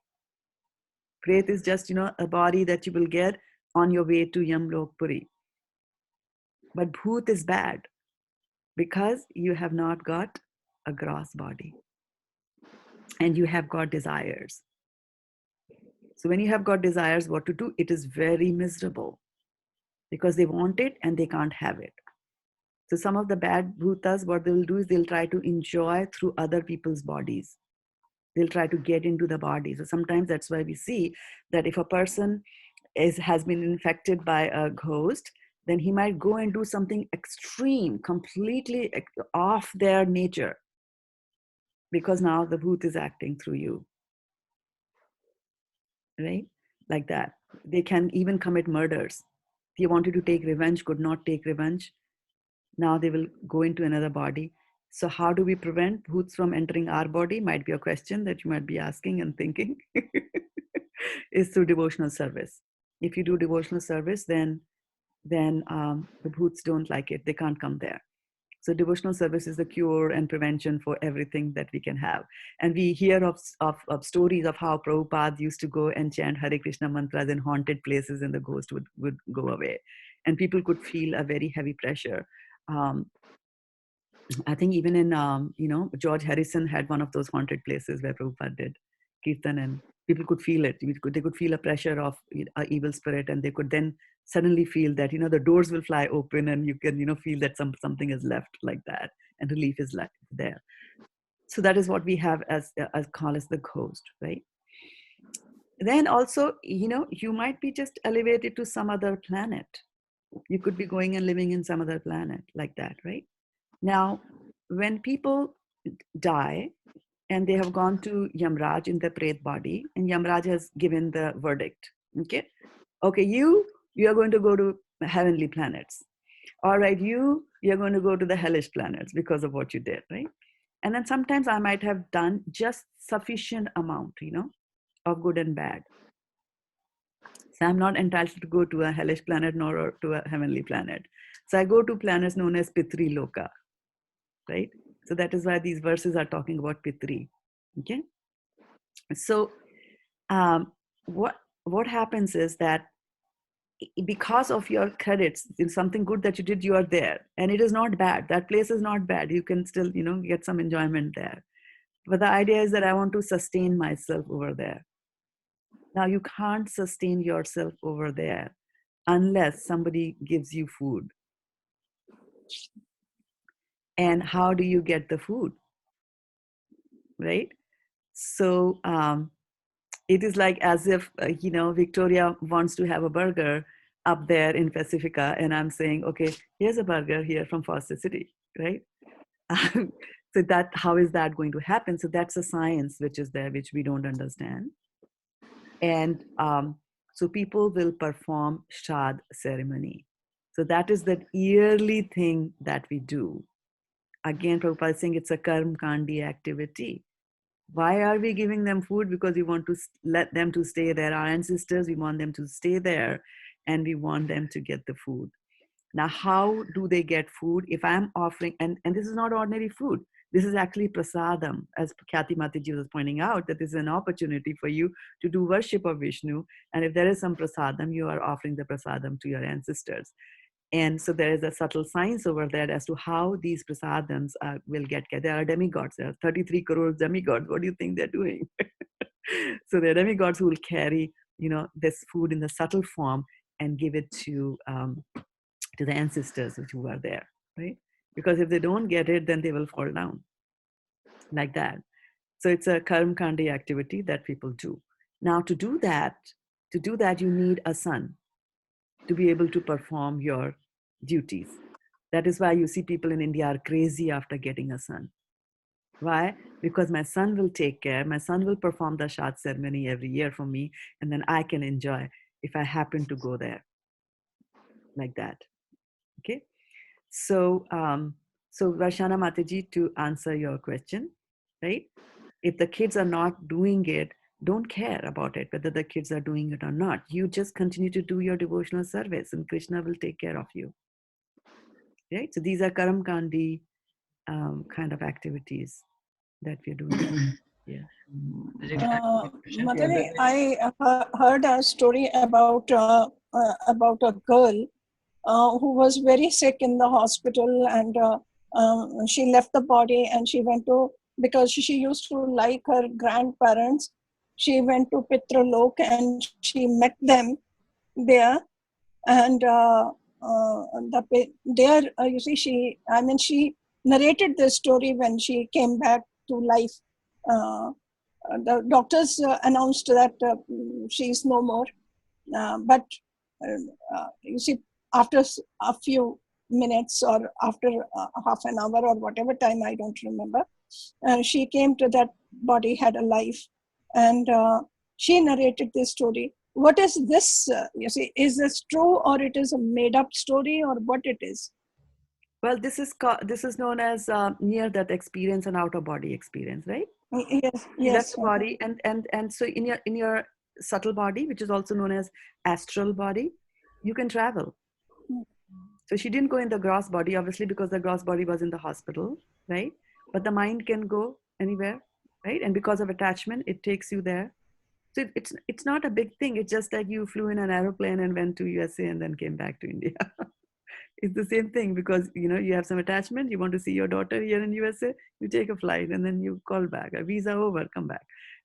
Pret is just, a body that you will get on your way to Yamlok Puri. But bhoot is bad because you have not got a gross body and you have got desires. So when you have got desires, what to do? It is very miserable. because they want it and they can't have it. So some of the bad bhutas, what they'll do is they'll try to enjoy through other people's bodies. They'll try to get into the body. So sometimes that's why we see that if a person has been infected by a ghost, then he might go and do something extreme, completely off their nature, because now the bhoot is acting through you, right? Like that. They can even commit murders. If you wanted to take revenge, could not take revenge. Now they will go into another body. So how do we prevent bhoots from entering our body? Might be a question that you might be asking and thinking. Is through devotional service. If you do devotional service, then the bhoots don't like it. They can't come there. So devotional service is the cure and prevention for everything that we can have. And we hear of stories of how Prabhupada used to go and chant Hare Krishna mantras in haunted places, and the ghost would go away. And people could feel a very heavy pressure. I think even in, George Harrison had one of those haunted places where Prabhupada did Kirtan, and people could feel it. They could feel a pressure of an evil spirit, and they could then suddenly feel that, the doors will fly open, and you can, feel that something is left like that, and relief is left there. So that is what we have as called as the ghost, right? Then also, you might be just elevated to some other planet. You could be going and living in some other planet like that, right? Now, when people die and they have gone to Yamraj in the Pret body, and Yamraj has given the verdict, okay, you are going to go to heavenly planets. All right, you're going to go to the hellish planets because of what you did, right? And then sometimes I might have done just sufficient amount, of good and bad. So I'm not entitled to go to a hellish planet nor to a heavenly planet. So I go to planets known as Pitri Loka, right? So that is why these verses are talking about Pitri. Okay. So what happens is that because of your credits, in something good that you did, you are there, and it is not bad. That place is not bad. You can still, get some enjoyment there. But the idea is that I want to sustain myself over there. Now you can't sustain yourself over there unless somebody gives you food. And how do you get the food? Right? So it is like as if, Victoria wants to have a burger up there in Pacifica, and I'm saying, okay, here's a burger here from Foster City, right? So how is that going to happen? So that's a science which is there, which we don't understand. And so people will perform Shraddha ceremony. So that is that yearly thing that we do. Again, Prabhupada is saying it's a karm kandi activity. Why are we giving them food? Because we want to let them to stay there. Our ancestors, we want them to stay there, and we want them to get the food. Now, how do they get food? If I'm offering, and this is not ordinary food, this is actually prasadam, as Khyati Mataji was pointing out, that this is an opportunity for you to do worship of Vishnu. And if there is some prasadam, you are offering the prasadam to your ancestors. And so there is a subtle science over there as to how these prasadams will get. There are demigods. There are 33 crore demigods. What do you think they're doing? So there are demigods who will carry, this food in the subtle form and give it to the ancestors who are there, right? Because if they don't get it, then they will fall down like that. So it's a karm kandi activity that people do. Now to do that, you need a son to be able to perform your duties. That is why you see people in India are crazy after getting a son. Why? Because my son will take care, my son will perform the Shad ceremony every year for me, and then I can enjoy if I happen to go there. Like that. Okay? So, so Varshana Mataji, to answer your question, right? If the kids are not doing it, don't care about it, whether the kids are doing it or not. You just continue to do your devotional service, and Krishna will take care of you. Right? So these are Karam Kandi kind of activities that we're doing. Yeah. Mataji, I heard a story about a girl who was very sick in the hospital, and she left the body and she went to, because she used to like her grandparents, she went to Pitralok and she met them there, And there, you see, she narrated this story when she came back to life. The doctors announced that she is no more. But you see, after a few minutes or after half an hour or whatever time, I don't remember, she came to that body had a life, and she narrated this story. What is this? You see, is this true or it is a made-up story or what it is? Well, this is known as near-death experience and out-of-body experience, right? Yes, You left yes. the body, and so in your subtle body, which is also known as astral body, you can travel. So she didn't go in the gross body, obviously, because the gross body was in the hospital, right? But the mind can go anywhere, right? And because of attachment, it takes you there. So it's not a big thing. It's just like you flew in an aeroplane and went to USA and then came back to India. It's the same thing, because you have some attachment. You want to see your daughter here in USA. You take a flight and then you call back. A visa over, come back,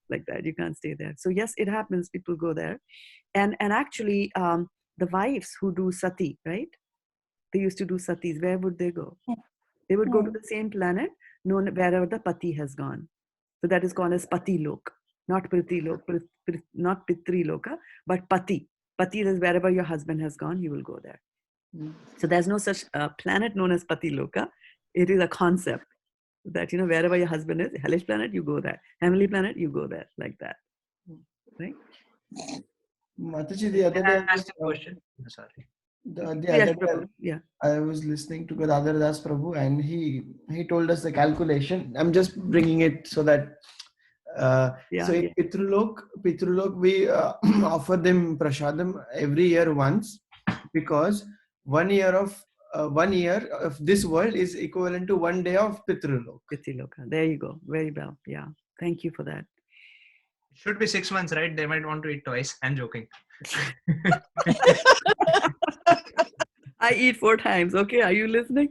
like that. You can't stay there. So yes, it happens. People go there, and actually, the wives who do sati, right? They used to do satis. Where would they go? They would go to the same planet, known wherever the pati has gone. So that is called as pati lok, not priti lok, not pitri loka, but pati. Pati is wherever your husband has gone, you will go there. So there's no such planet known as pati loka. It is a concept that wherever your husband is, hellish planet, you go there. Heavenly planet, you go there, like that. Right? Mataji, the other Can I day, ask a question? Sorry. the other Yes, day, Prabhu. Yeah. I was listening to Gadadhar Das Prabhu, and he told us the calculation. I'm just bringing it so that so in Pitrulok, we offer them prashadam every year once, because 1 year of this world is equivalent to 1 day of Pitrulok. Pithiloka. There you go. Very well. Yeah. Thank you for that. It should be 6 months, right? They might want to eat twice. I'm joking. I eat 4 times. Okay, are you listening?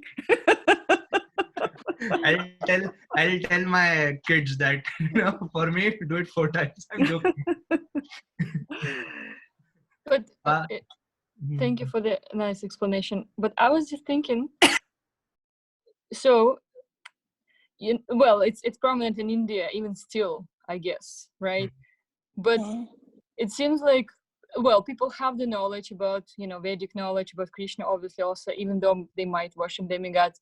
I'll tell my kids that for me do it 4 times. I'm joking. But thank you for the nice explanation. But I was just thinking, so well, it's prominent in India even still, I guess, right? But it seems like, well, people have the knowledge about, Vedic knowledge about Krishna, obviously, also, even though they might worship demigods,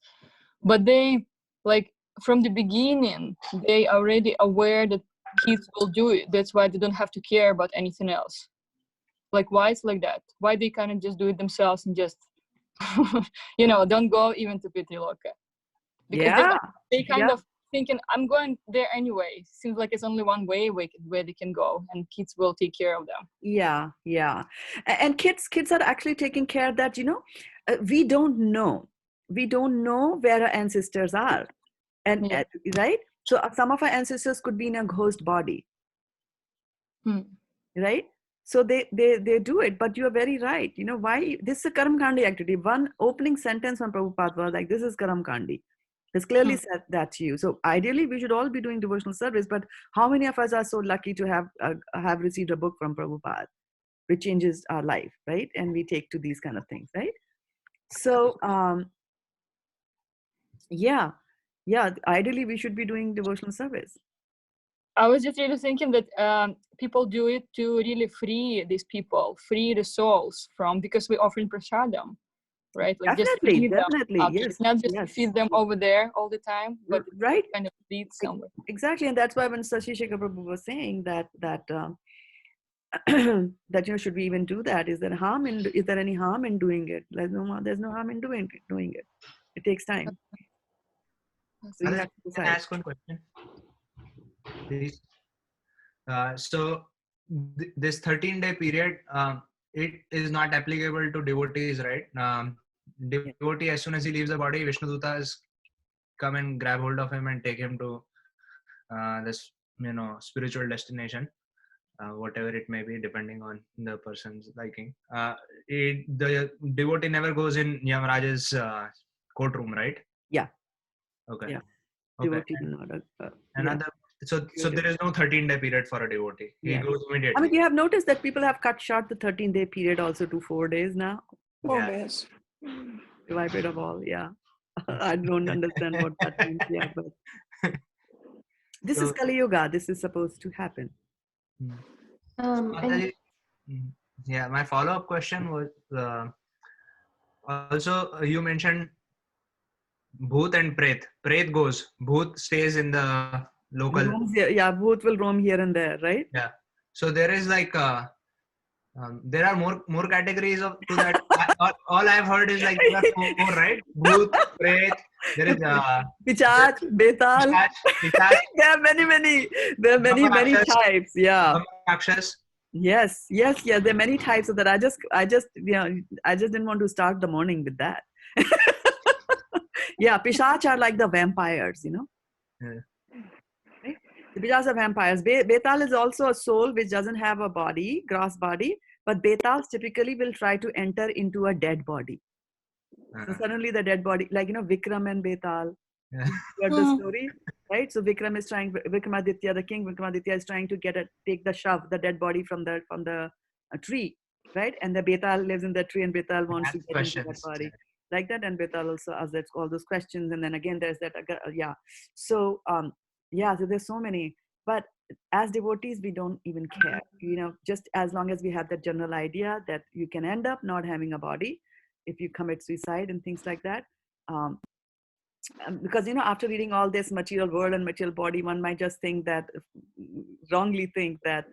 but they, like, from the beginning, they are already aware that kids will do it. That's why they don't have to care about anything else. Like, why it's like that? Why they kind of just do it themselves and just, don't go even to Pitriloka? Because they kind of thinking, I'm going there anyway. Seems like it's only one way where they can go, and kids will take care of them. Yeah. And kids are actually taking care that, we don't know where our ancestors are. And right? So some of our ancestors could be in a ghost body. Right? So they do it, but you are very right. Why? This is a Karam Kandi activity. One opening sentence from Prabhupada was like, this is Karam Kandi. It's clearly said that to you. So ideally, we should all be doing devotional service, but how many of us are so lucky to have received a book from Prabhupada, which changes our life, right? And we take to these kind of things, right? So, yeah, ideally, we should be doing devotional service. I was just really thinking that people do it to really free these people, free the souls from, because we're offering prasadam, right? Like Definitely. Yes. Yes. Not just to feed them over there all the time, but right, kind of lead somewhere. Exactly, and that's why when Shashi Shekhar Prabhu was saying that that should we even do that? Is there any harm in doing it? There's no harm in doing it. It takes time. So you have to decide. Can I ask one question, please? So this 13-day period, it is not applicable to devotees, right? Devotee, as soon as he leaves the body, Vishnu Dutas come and grab hold of him and take him to this spiritual destination, whatever it may be, depending on the person's liking. The devotee never goes in Yamaraj's courtroom, right? Yeah. Okay. Yeah. Okay. Devotee not Another So there is no 13-day period for a devotee. He Yes. goes I mean, immediately. you have noticed that people have cut short the 13-day period also to 4 days now. 4 Yeah. days. Divide of all, yeah. I don't understand what that means, yeah, but this is So, Kali Yuga. This is supposed to happen. And Mataji, yeah, my follow-up question was also you mentioned Bhoot and Pret. Pret goes. Bhoot stays in the local. Roams here, yeah, both will roam here and there, right? Yeah. So there is like there are more categories of to that. All I've heard is like there are more, right? Bhoot, Pret. There is Pichach, Betal. Pichach, There are many. There are many Rakshas, types. Yeah. Rakshas. Yes. There are many types of that. I just I just didn't want to start the morning with that. Yeah, Pishach are like the vampires, you know. Yeah. Right? The Pishachs are vampires. Betal is also a soul which doesn't have a body, gross body, but Betals typically will try to enter into a dead body. So suddenly the dead body, like, you know, Vikram and Betal. Yeah. You heard the story, right? So Vikramaditya, the king Vikramaditya is trying to take the dead body from the tree, right? And the Betal lives in the tree, and Betal wants to Ask get into that questions. body, like that. And Betal also asks all those questions, and then again there's that, yeah. So so there's so many, but as devotees we don't even care, you know, just as long as we have that general idea that you can end up not having a body if you commit suicide and things like that. Because, you know, after reading all this material world and material body, one might just think that, wrongly think that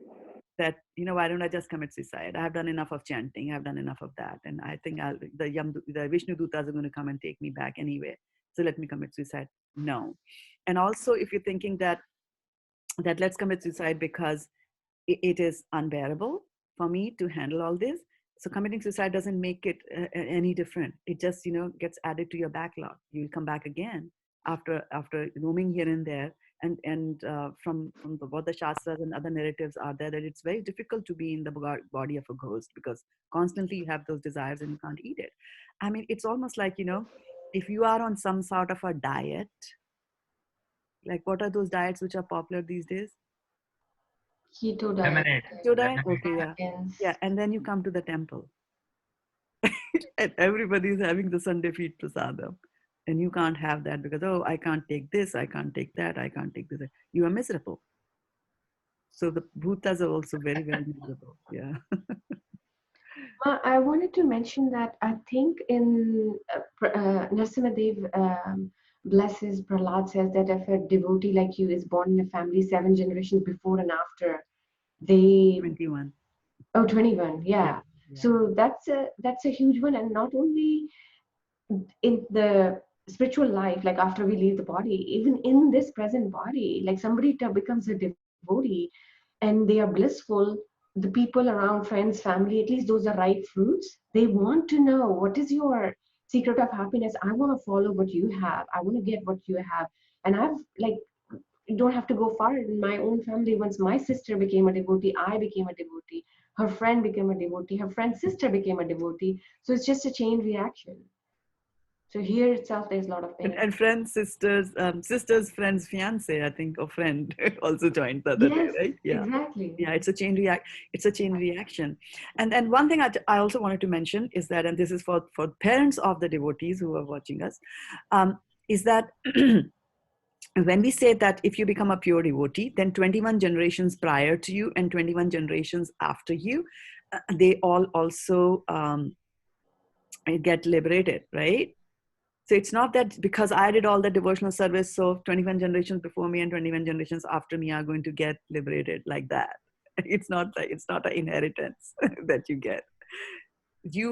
you know, why don't I just commit suicide? I have done enough of chanting, I've done enough of that, and I think the Vishnu Dutas are going to come and take me back anyway, so let me commit suicide. No. And also, if you're thinking that let's commit suicide because it is unbearable for me to handle all this, so committing suicide doesn't make it any different. It just, you know, gets added to your backlog. You'll come back again after roaming here and there, and from what the shastras and other narratives are there, that it's very difficult to be in the body of a ghost, because constantly you have those desires and you can't eat it. I mean, it's almost like, you know, if you are on some sort of a diet, like what are those diets which are popular these days? keto diet. Lemonade. Keto diet? Lemonade. Okay, yeah. Atkins. Yeah, and then you come to the temple and everybody is having the Sunday feed prasadam. And you can't have that because, oh, I can't take this, I can't take that, I can't take this. You are miserable. So the bhutas are also very, very miserable. Yeah. I wanted to mention that I think in Narasimhadev blesses Prahlad says that if a devotee like you is born in a family 7 generations before and after, they 21. 21, yeah. So that's a huge one, and not only in the spiritual life, like after we leave the body, even in this present body, like somebody becomes a devotee and they are blissful, the people around, friends, family, at least those are ripe fruits. They want to know what is your secret of happiness. I want to follow what you have, I want to get what you have. And I've like, you don't have to go far. In my own family, once my sister became a devotee, I became a devotee, her friend became a devotee, her friend's sister became a devotee. So it's just a chain reaction. So here itself, there's a lot of pain. And friends, sisters, friends, fiance, I think, or friend also joined the other day, right? Yeah. Exactly. Yeah, it's a chain reaction. And one thing I also wanted to mention is that, and this is for parents of the devotees who are watching us, is that when we say that if you become a pure devotee, then 21 generations prior to you and 21 generations after you, they all also get liberated, right? So it's not that because I did all the devotional service, so 21 generations before me and 21 generations after me are going to get liberated like that. It's not an inheritance that you get. They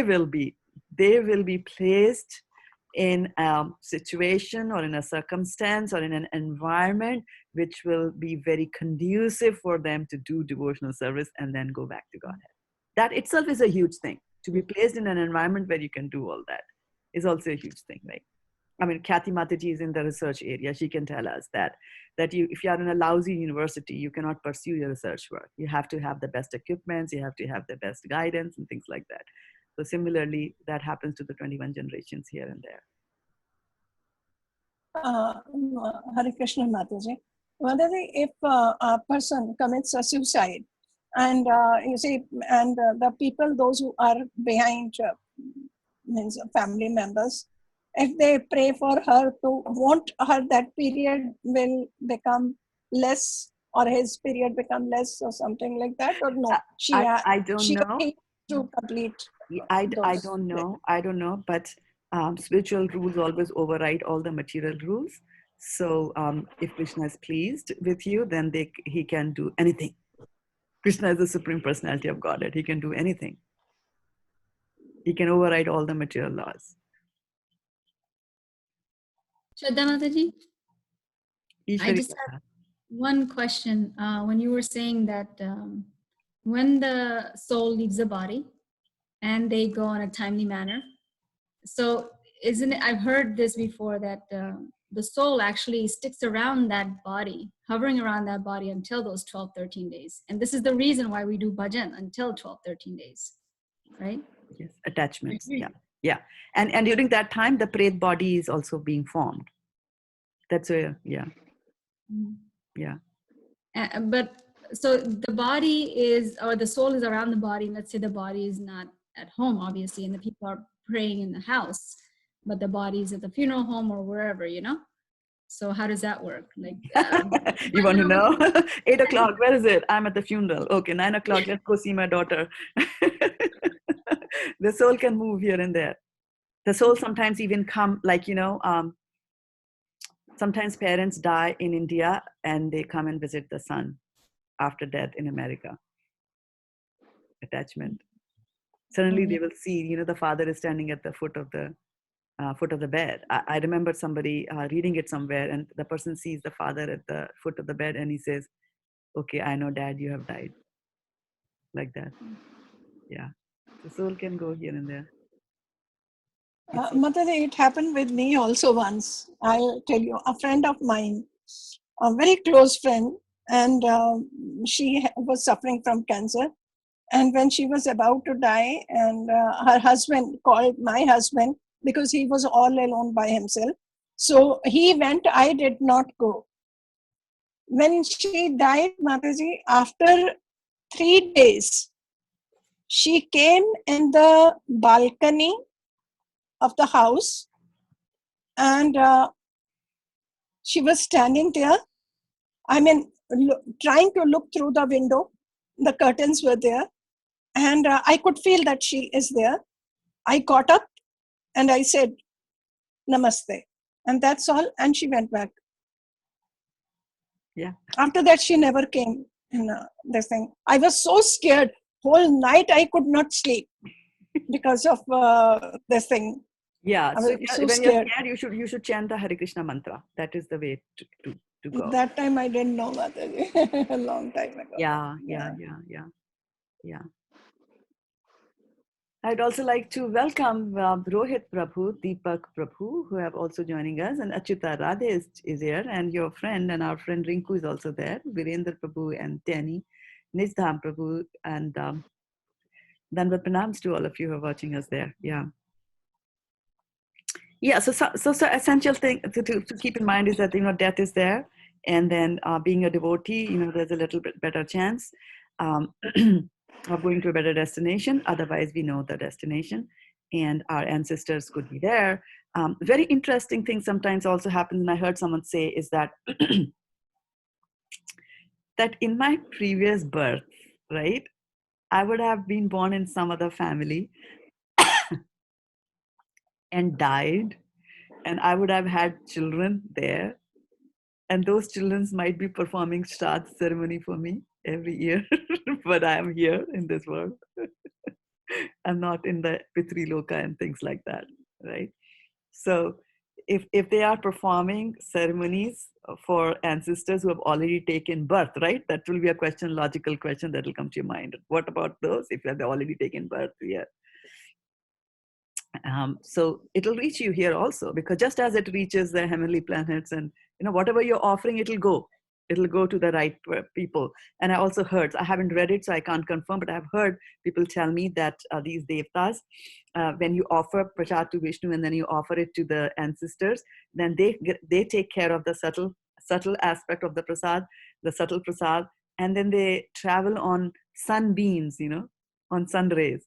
will be placed in a situation or in a circumstance or in an environment which will be very conducive for them to do devotional service and then go back to Godhead. That itself is a huge thing. To be placed in an environment where you can do all that is also a huge thing, right? I mean, Kathy Mataji is in the research area. She can tell us that if you are in a lousy university, you cannot pursue your research work. You have to have the best equipments, you have to have the best guidance and things like that. So similarly, that happens to the 21 generations here and there. Hare Krishna, Mataji. Mataji, if a person commits a suicide, and you see, and the people, those who are behind, means family members, if they pray for her to, won't her that period will become less, or his period become less, or something like that, or no? I don't She know. continues to complete I those. don't know. I don't know. But spiritual rules always override all the material rules. So if Krishna is pleased with you, then he can do anything. Krishna is the supreme personality of Godhead. He can do anything. He can override all the material laws. Shraddha Mataji, I Ishwari just Katha. have one question. When you were saying that when the soul leaves the body and they go in a timely manner, so isn't it, I've heard this before, that the soul actually sticks around that body, hovering around that body until those 12, 13 days. And this is the reason why we do bhajan until 12, 13 days, right? Yes, attachments. Yeah, yeah. And during that time, the Pret body is also being formed. That's where, yeah. Yeah. But so the body is, or the soul is around the body. Let's say the body is not at home, obviously, and the people are praying in the house, but the body is at the funeral home or wherever, you know? So how does that work? Like, You want to know? 8 o'clock, where is it? I'm at the funeral. Okay, 9 o'clock, let's go see my daughter. The soul can move here and there. The soul sometimes even come, like, sometimes parents die in India and they come and visit the son after death in America. Attachment. Suddenly they will see, the father is standing at the foot of the bed. I remember somebody reading it somewhere, and the person sees the father at the foot of the bed and he says, okay, I know, Dad, you have died. Like that. Yeah. The soul can go here and there. Mataji, it happened with me also once. I'll tell you, a friend of mine, a very close friend, and she was suffering from cancer. And when she was about to die, and her husband called my husband, because he was all alone by himself. So he went, I did not go. When she died, Mataji, after 3 days, she came in the balcony of the house, and she was standing there. I mean, trying to look through the window. The curtains were there, and I could feel that she is there. I got up and I said, Namaste. And that's all. And she went back. Yeah. After that, she never came in this thing. I was so scared. Whole night I could not sleep because of this thing. Yeah. I So was so when scared. you're scared, you should chant the Hare Krishna mantra. That is the way to go. That time I didn't know Mataji. A long time ago. Yeah. I'd also like to welcome Rohit Prabhu, Deepak Prabhu, who have also joining us, and Achyuta Radhe is here, and your friend and our friend Rinku is also there, Virendra Prabhu and Tani, Nizdham Prabhu, and Danvat Pranams to all of you who are watching us there. Yeah. Yeah, so essential thing to keep in mind is that, death is there, and then being a devotee, there's a little bit better chance of going to a better destination. Otherwise, we know the destination, and our ancestors could be there. Very interesting thing sometimes also happens, and I heard someone say, is that that in my previous birth, right, I would have been born in some other family and died, and I would have had children there, and those children might be performing Shraddha ceremony for me every year, but I am here in this world. I'm not in the Pitri Loka and things like that, right? So if they are performing ceremonies for ancestors who have already taken birth, right? That will be a logical question that will come to your mind. What about those if they've already taken birth? Yeah. So it'll reach you here also, because just as it reaches the heavenly planets, and whatever you're offering, it'll go to the right people. And I also heard, I haven't read it, so I can't confirm, but I've heard people tell me that these devtas, when you offer prasad to Vishnu and then you offer it to the ancestors, then they take care of the subtle subtle aspect of the prasad, the subtle prasad, and then they travel on sunbeams, on sun rays,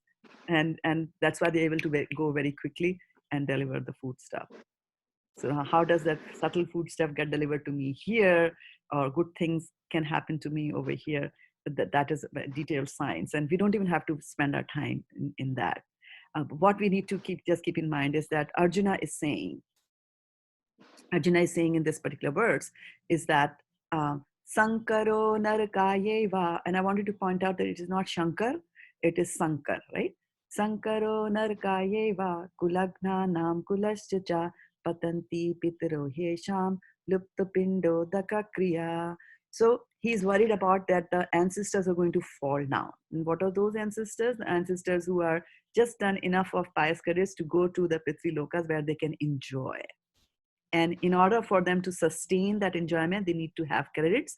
and that's why they're able to go very quickly and deliver the food stuff. So how does that subtle food stuff get delivered to me here, or good things can happen to me over here? That is a detailed science, and we don't even have to spend our time in that. What we need to keep in mind is that Arjuna is saying in this particular verse is that Sankaro Narakayeva, and I wanted to point out that it is not Shankar, it is Sankar, right? Sankaro Narakayeva Kulagna Nam Kulascha Patanti Pitaro Hesham Luptapindo Dakakriya. So he's worried about that the ancestors are going to fall down. And what are those ancestors? The ancestors who are just done enough of pious credits to go to the Prithvi Lokas where they can enjoy. And in order for them to sustain that enjoyment, they need to have credits.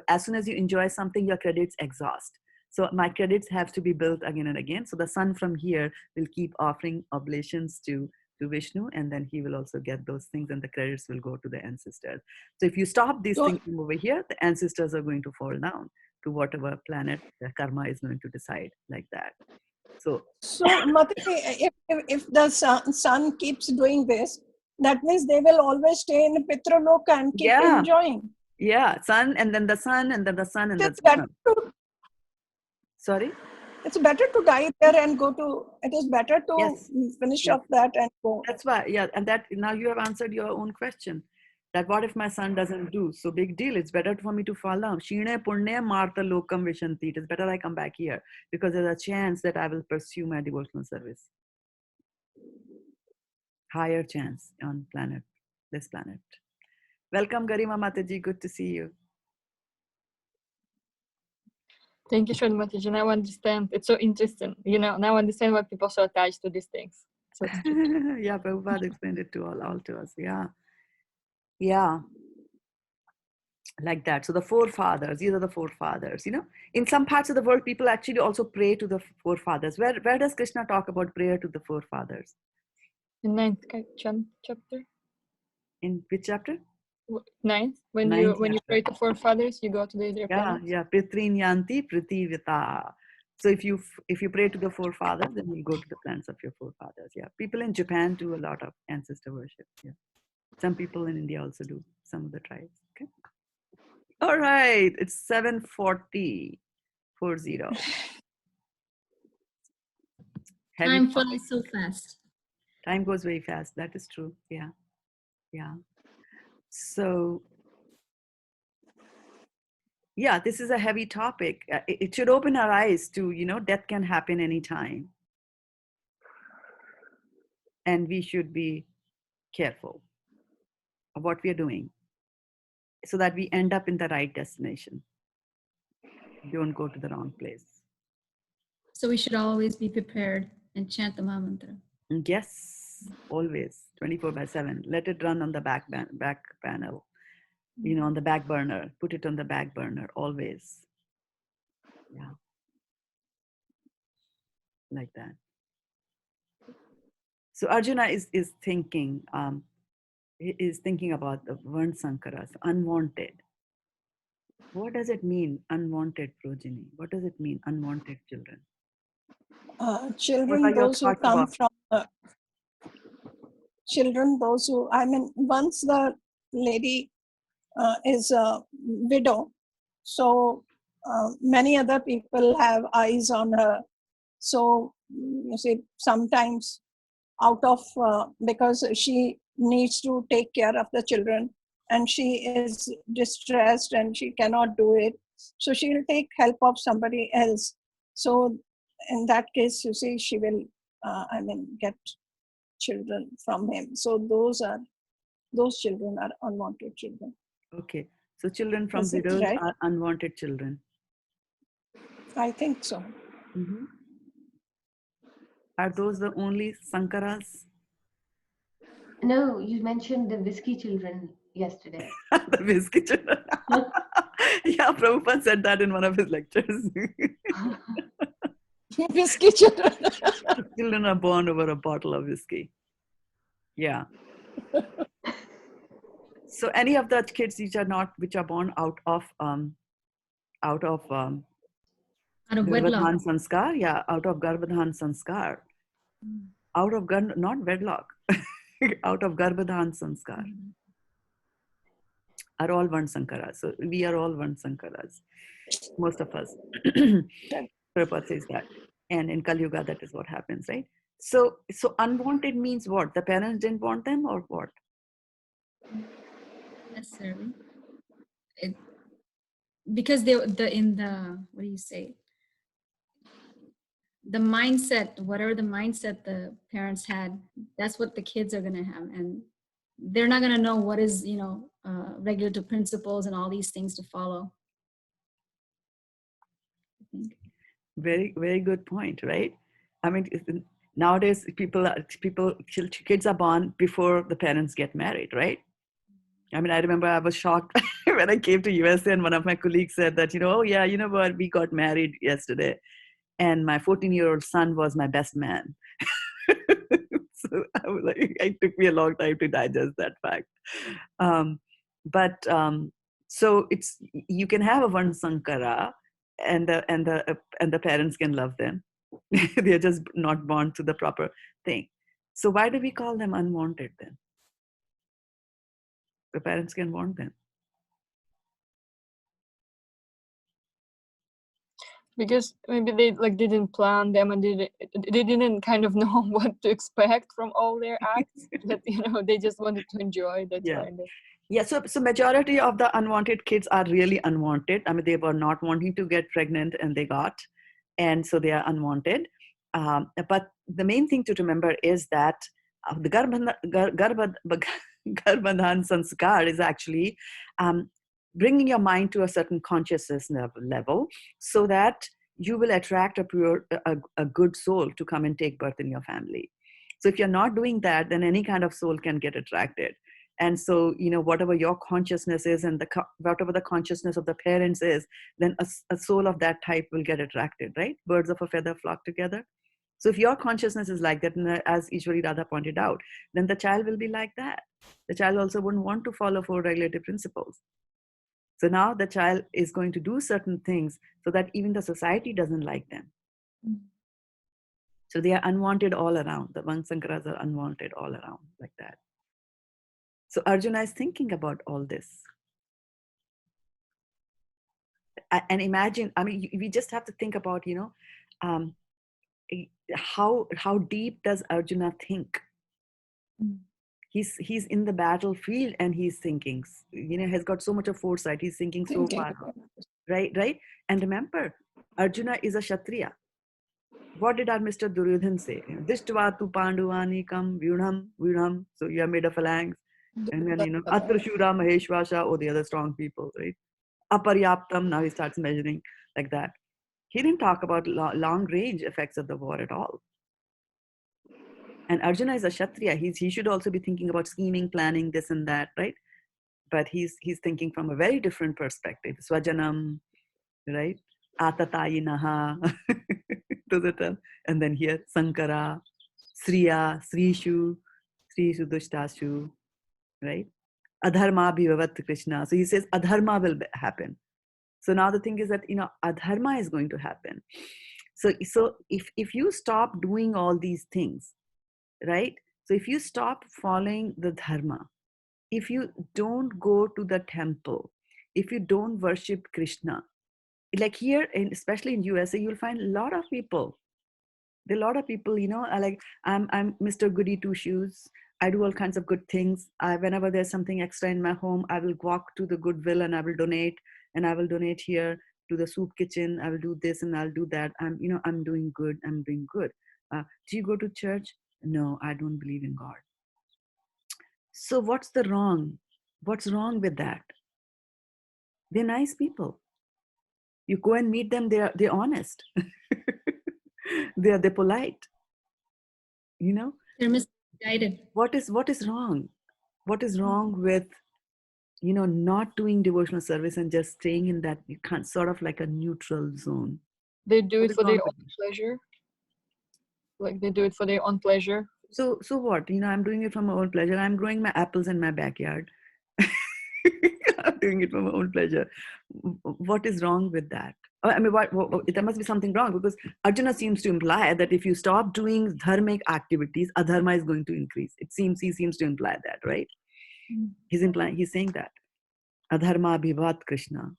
As soon as you enjoy something, your credits exhaust. So my credits have to be built again and again. So the sun from here will keep offering oblations to Vishnu, and then he will also get those things, and the credits will go to the ancestors. So if you stop these things from over here, the ancestors are going to fall down to whatever planet the karma is going to decide, like that. So Mataji, if the sun keeps doing this, that means they will always stay in Pitraloka and keep enjoying. Yeah, sun, and then the sun, and then the sun, and the sun. Sorry? It's better to die there and go to, it is better to finish off that and go. That's why, and that now you have answered your own question. That what if my son doesn't do? So big deal. It's better for me to fall down. Shine punya marta lokam vishanti. It's better I come back here because there's a chance that I will pursue my devotional service. Higher chance on this planet. Welcome, Garima Mataji. Good to see you. Thank you, Shraddha Mataji. Now I understand. It's so interesting. Now I understand why people are so attached to these things. So yeah, Prabhupada explained it to all to us. Yeah. Like that. So the forefathers, these are the forefathers. In some parts of the world, people actually also pray to the forefathers. Where does Krishna talk about prayer to the forefathers? In 9th chapter. In which chapter? 9th. When you pray to forefathers, you go to their planets. Yeah. Pritrin yanti pritivita. So if you pray to the forefathers, then you go to the planets of your forefathers. Yeah. People in Japan do a lot of ancestor worship. Yeah. Some people in India also do. Some of the tribes. Okay. All right. It's 7:40. 40. Time flies so fast. Time goes very fast. That is true. Yeah. So, this is a heavy topic. It should open our eyes to, death can happen anytime. And we should be careful of what we are doing so that we end up in the right destination. Don't go to the wrong place. So we should always be prepared and chant the Mahamantra. Yes, always, 24/7. Let it run on the back panel, on the back burner. Put it on the back burner, always. Yeah, like that. So Arjuna is thinking, about the Varn Sankaras, unwanted. What does it mean, unwanted progeny? What does it mean, unwanted children? Children, those who come from children, those who, once the lady is a widow, so many other people have eyes on her. So you see, sometimes out of, because she needs to take care of the children and she is distressed and she cannot do it. So she'll take help of somebody else. So in that case, you see, she will, get children from him. So those children are unwanted children. Okay. So children from widows are unwanted children. I think so. Mm-hmm. Are those the only Sankaras? No, you mentioned the whiskey children yesterday. The whiskey children. Yeah, Prabhupada said that in one of his lectures. Whiskey children. Children are born over a bottle of whiskey. Yeah. So any of the kids which are born out of Out of wedlock. Garbhadhan sanskar, yeah, out of Garbhadhan sanskar, out of not wedlock, out of Garbhadhan sanskar, are all Varnsankaras. So we are all Varnsankaras, most of us. Prabhupada says that. And in Kali Yuga, that is what happens, right? So unwanted means what? The parents didn't want them, or what? Necessarily. Because in the what do you say? The mindset, whatever the mindset the parents had, that's what the kids are gonna have, and they're not gonna know what is regulative principles and all these things to follow. I think. Very, very good point, right? I mean, nowadays kids are born before the parents get married, right? I mean, I remember I was shocked when I came to USA and one of my colleagues said that, oh yeah, you know what, we got married yesterday. And my 14-year-old son was my best man. So I was like, it took me a long time to digest that fact. So you can have a one sankara, and the parents can love them. They're just not born to the proper thing. So why do we call them unwanted then? The parents can want them. Because maybe they didn't plan them, and they didn't kind of know what to expect from all their acts. That they just wanted to enjoy. That's why. Yeah. So majority of the unwanted kids are really unwanted. I mean, they were not wanting to get pregnant, and they got, and so they are unwanted. But the main thing to remember is that the Garbhadhan sanskar is actually bringing your mind to a certain consciousness level, so that you will attract a good soul to come and take birth in your family. So if you're not doing that, then any kind of soul can get attracted. And so, whatever your consciousness is, and whatever the consciousness of the parents is, then a soul of that type will get attracted, right? Birds of a feather flock together. So if your consciousness is like that, and as Ishwari Radha pointed out, then the child will be like that. The child also wouldn't want to follow 4 regulative principles. So now the child is going to do certain things so that even the society doesn't like them. So they are unwanted all around. The Vansankaras are unwanted all around, like that. So Arjuna is thinking about all this. And imagine, I mean, we just have to think about, how deep does Arjuna think? He's in the battlefield and he's thinking, has got so much of foresight. He's thinking so far, right? And remember, Arjuna is a Kshatriya. What did our Mr. Duryodhan say? Dishtvatu Panduvanikam Vyunham. So you are made of phalanx. And then, Atra Shura Maheshwasha, or the other strong people, right? Aparyaptam, now he starts measuring like that. He didn't talk about long range effects of the war at all. And Arjuna is a Kshatriya. He should also be thinking about scheming, planning, this and that, right? But he's thinking from a very different perspective. Swajanam, right? Atatayinaha. And then here, Sankara, Sriya, Srishu Dushtashu, right? Adharma bhivavat Krishna. So he says adharma will happen. So now the thing is that, adharma is going to happen. So if you stop doing all these things, right? So if you stop following the dharma, if you don't go to the temple, if you don't worship Krishna, like here, especially in USA, you'll find a lot of people. There are a lot of people, like, I'm Mr. Goody Two Shoes. I do all kinds of good things. Whenever there's something extra in my home, I will walk to the Goodwill and I will donate. And I will donate here to the soup kitchen. I will do this and I'll do that. I'm doing good. I'm doing good. Do you go to church? No, I don't believe in God. So what's wrong with that? They're nice people. You go and meet them, they're honest. They're polite. They're misguided. What is wrong? What is wrong with not doing devotional service and just staying in that sort of like a neutral zone? They do it for their own pleasure. Like they do it for their own pleasure. So what? I'm doing it for my own pleasure. I'm growing my apples in my backyard. I'm doing it for my own pleasure. What is wrong with that? I mean, there must be something wrong, because Arjuna seems to imply that if you stop doing dharmic activities, adharma is going to increase. It seems he seems to imply that, right? He's saying that adharma bhivat Krishna.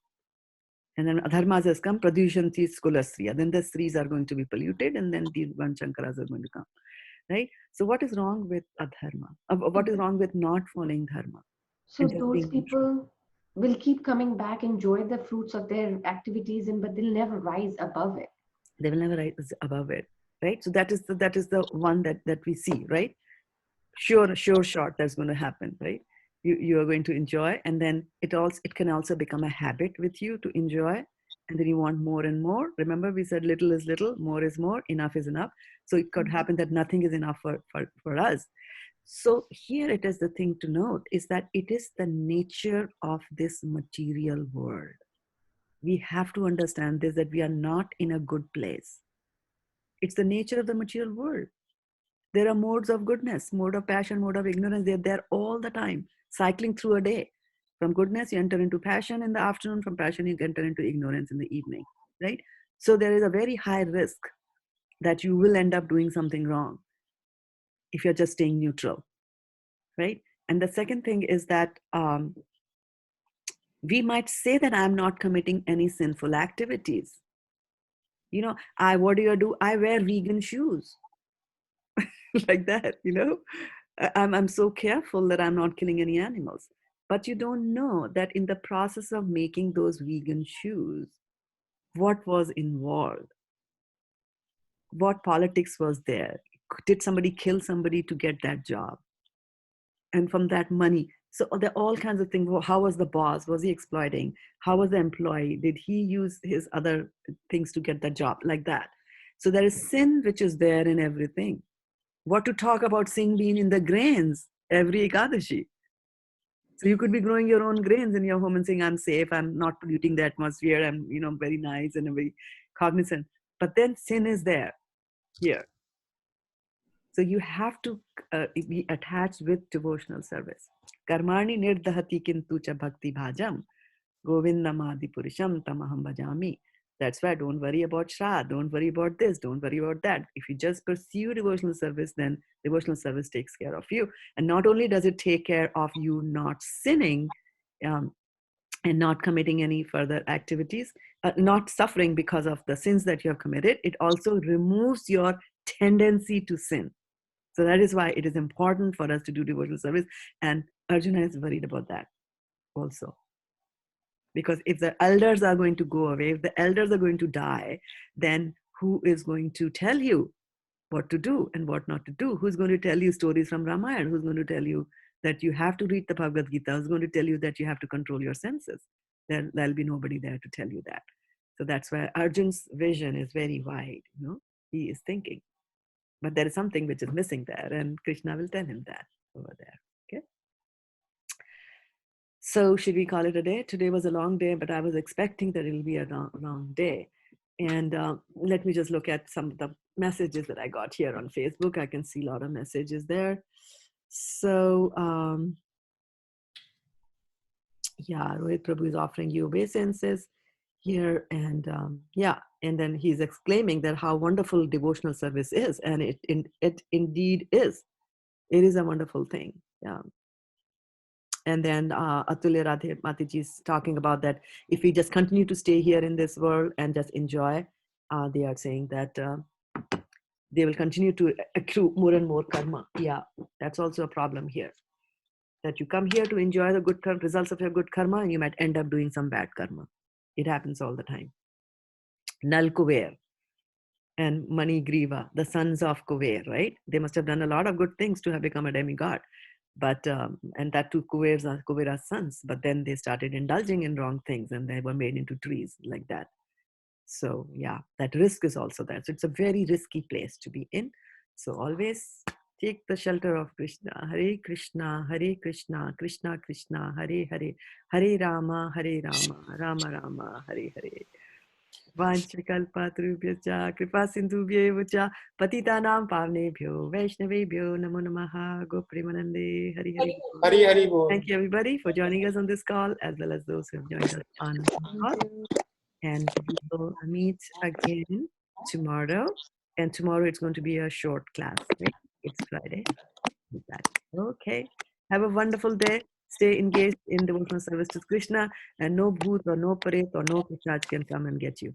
And then adharmas has come, pradushanti skulasriya. Then the strees are going to be polluted, and then the Vanshankaras are going to come, right? So what is wrong with adharma? What is wrong with not following dharma? So those people will keep coming back, enjoy the fruits of their activities, but they'll never rise above it. They will never rise above it, right? So that is the one that we see, right? Sure shot that's going to happen, right? You are going to enjoy, and then it can also become a habit with you to enjoy, and then you want more and more. Remember, we said little is little, more is more, enough is enough. So it could happen that nothing is enough for us. So here it is, the thing to note is that it is the nature of this material world. We have to understand this, that we are not in a good place. It's the nature of the material world. There are modes of goodness, mode of passion, mode of ignorance. They're there all the time, cycling through a day. From goodness, you enter into passion in the afternoon. From passion, you enter into ignorance in the evening, right? So there is a very high risk that you will end up doing something wrong if you're just staying neutral, right? And the second thing is that we might say that I'm not committing any sinful activities. You know, what do? I wear vegan shoes. Like that, you know. I'm so careful that I'm not killing any animals. But you don't know that in the process of making those vegan shoes, what was involved? What politics was there? Did somebody kill somebody to get that job? And from that money. So there are all kinds of things. How was the boss? Was he exploiting? How was the employee? Did he use his other things to get the job? Like that. So there is sin which is there in everything. What to talk about sin being in the grains every Ekadashi? So you could be growing your own grains in your home and saying, I'm safe, I'm not polluting the atmosphere, I'm very nice and very cognizant. But then sin is there here. So you have to be attached with devotional service. Karmani nirdahati kintu cha bhakti bhajam govindamadi purusham tamaham bhajami. That's why don't worry about Shraddha, don't worry about this, don't worry about that. If you just pursue devotional service, then devotional service takes care of you. And not only does it take care of you not sinning and not committing any further activities, not suffering because of the sins that you have committed, it also removes your tendency to sin. So that is why it is important for us to do devotional service. And Arjuna is worried about that also. Because if the elders are going to go away, if the elders are going to die, then who is going to tell you what to do and what not to do? Who's going to tell you stories from Ramayana? Who's going to tell you that you have to read the Bhagavad Gita? Who's going to tell you that you have to control your senses? There'll be nobody there to tell you that. So that's why Arjun's vision is very wide. He is thinking. But there is something which is missing there, and Krishna will tell him that over there. Okay. So should we call it a day? Today was a long day, but I was expecting that it'll be a long day. And let me just look at some of the messages that I got here on Facebook. I can see a lot of messages there. So yeah, Rohit Prabhu is offering you obeisances here, and and then he's exclaiming that how wonderful devotional service is, and it indeed is. It is a wonderful thing. Yeah. And then Atulya Radhe Mataji is talking about that if we just continue to stay here in this world and just enjoy, they are saying that they will continue to accrue more and more karma. Yeah, that's also a problem here. That you come here to enjoy the good results of your good karma, and you might end up doing some bad karma. It happens all the time. Nal Kuver and Mani Griva, the sons of Kuver, right? They must have done a lot of good things to have become a demigod. But and that too, Kuvera's sons. But then they started indulging in wrong things, and they were made into trees like that. So yeah, that risk is also there. So it's a very risky place to be in. So always take the shelter of Krishna. Hare Krishna, Hare Krishna, Krishna Krishna, Hare Hare, Hare Rama, Rama Rama, Hare Hare. Vanchakalpatarubhyacha kripa sindhubhyev cha patitanam pavnebhyo vaishnavebhyo namo namaha goprimanande hari hari bol. Hari Hari Bol. Thank you everybody for joining us on this call, as well as those who have joined us on call. And we will meet again tomorrow. And tomorrow it's going to be a short class, right? It's Friday. Okay. Have a wonderful day. Stay engaged in devotional service to Krishna, and no bhoot or no paret or no prasad can come and get you.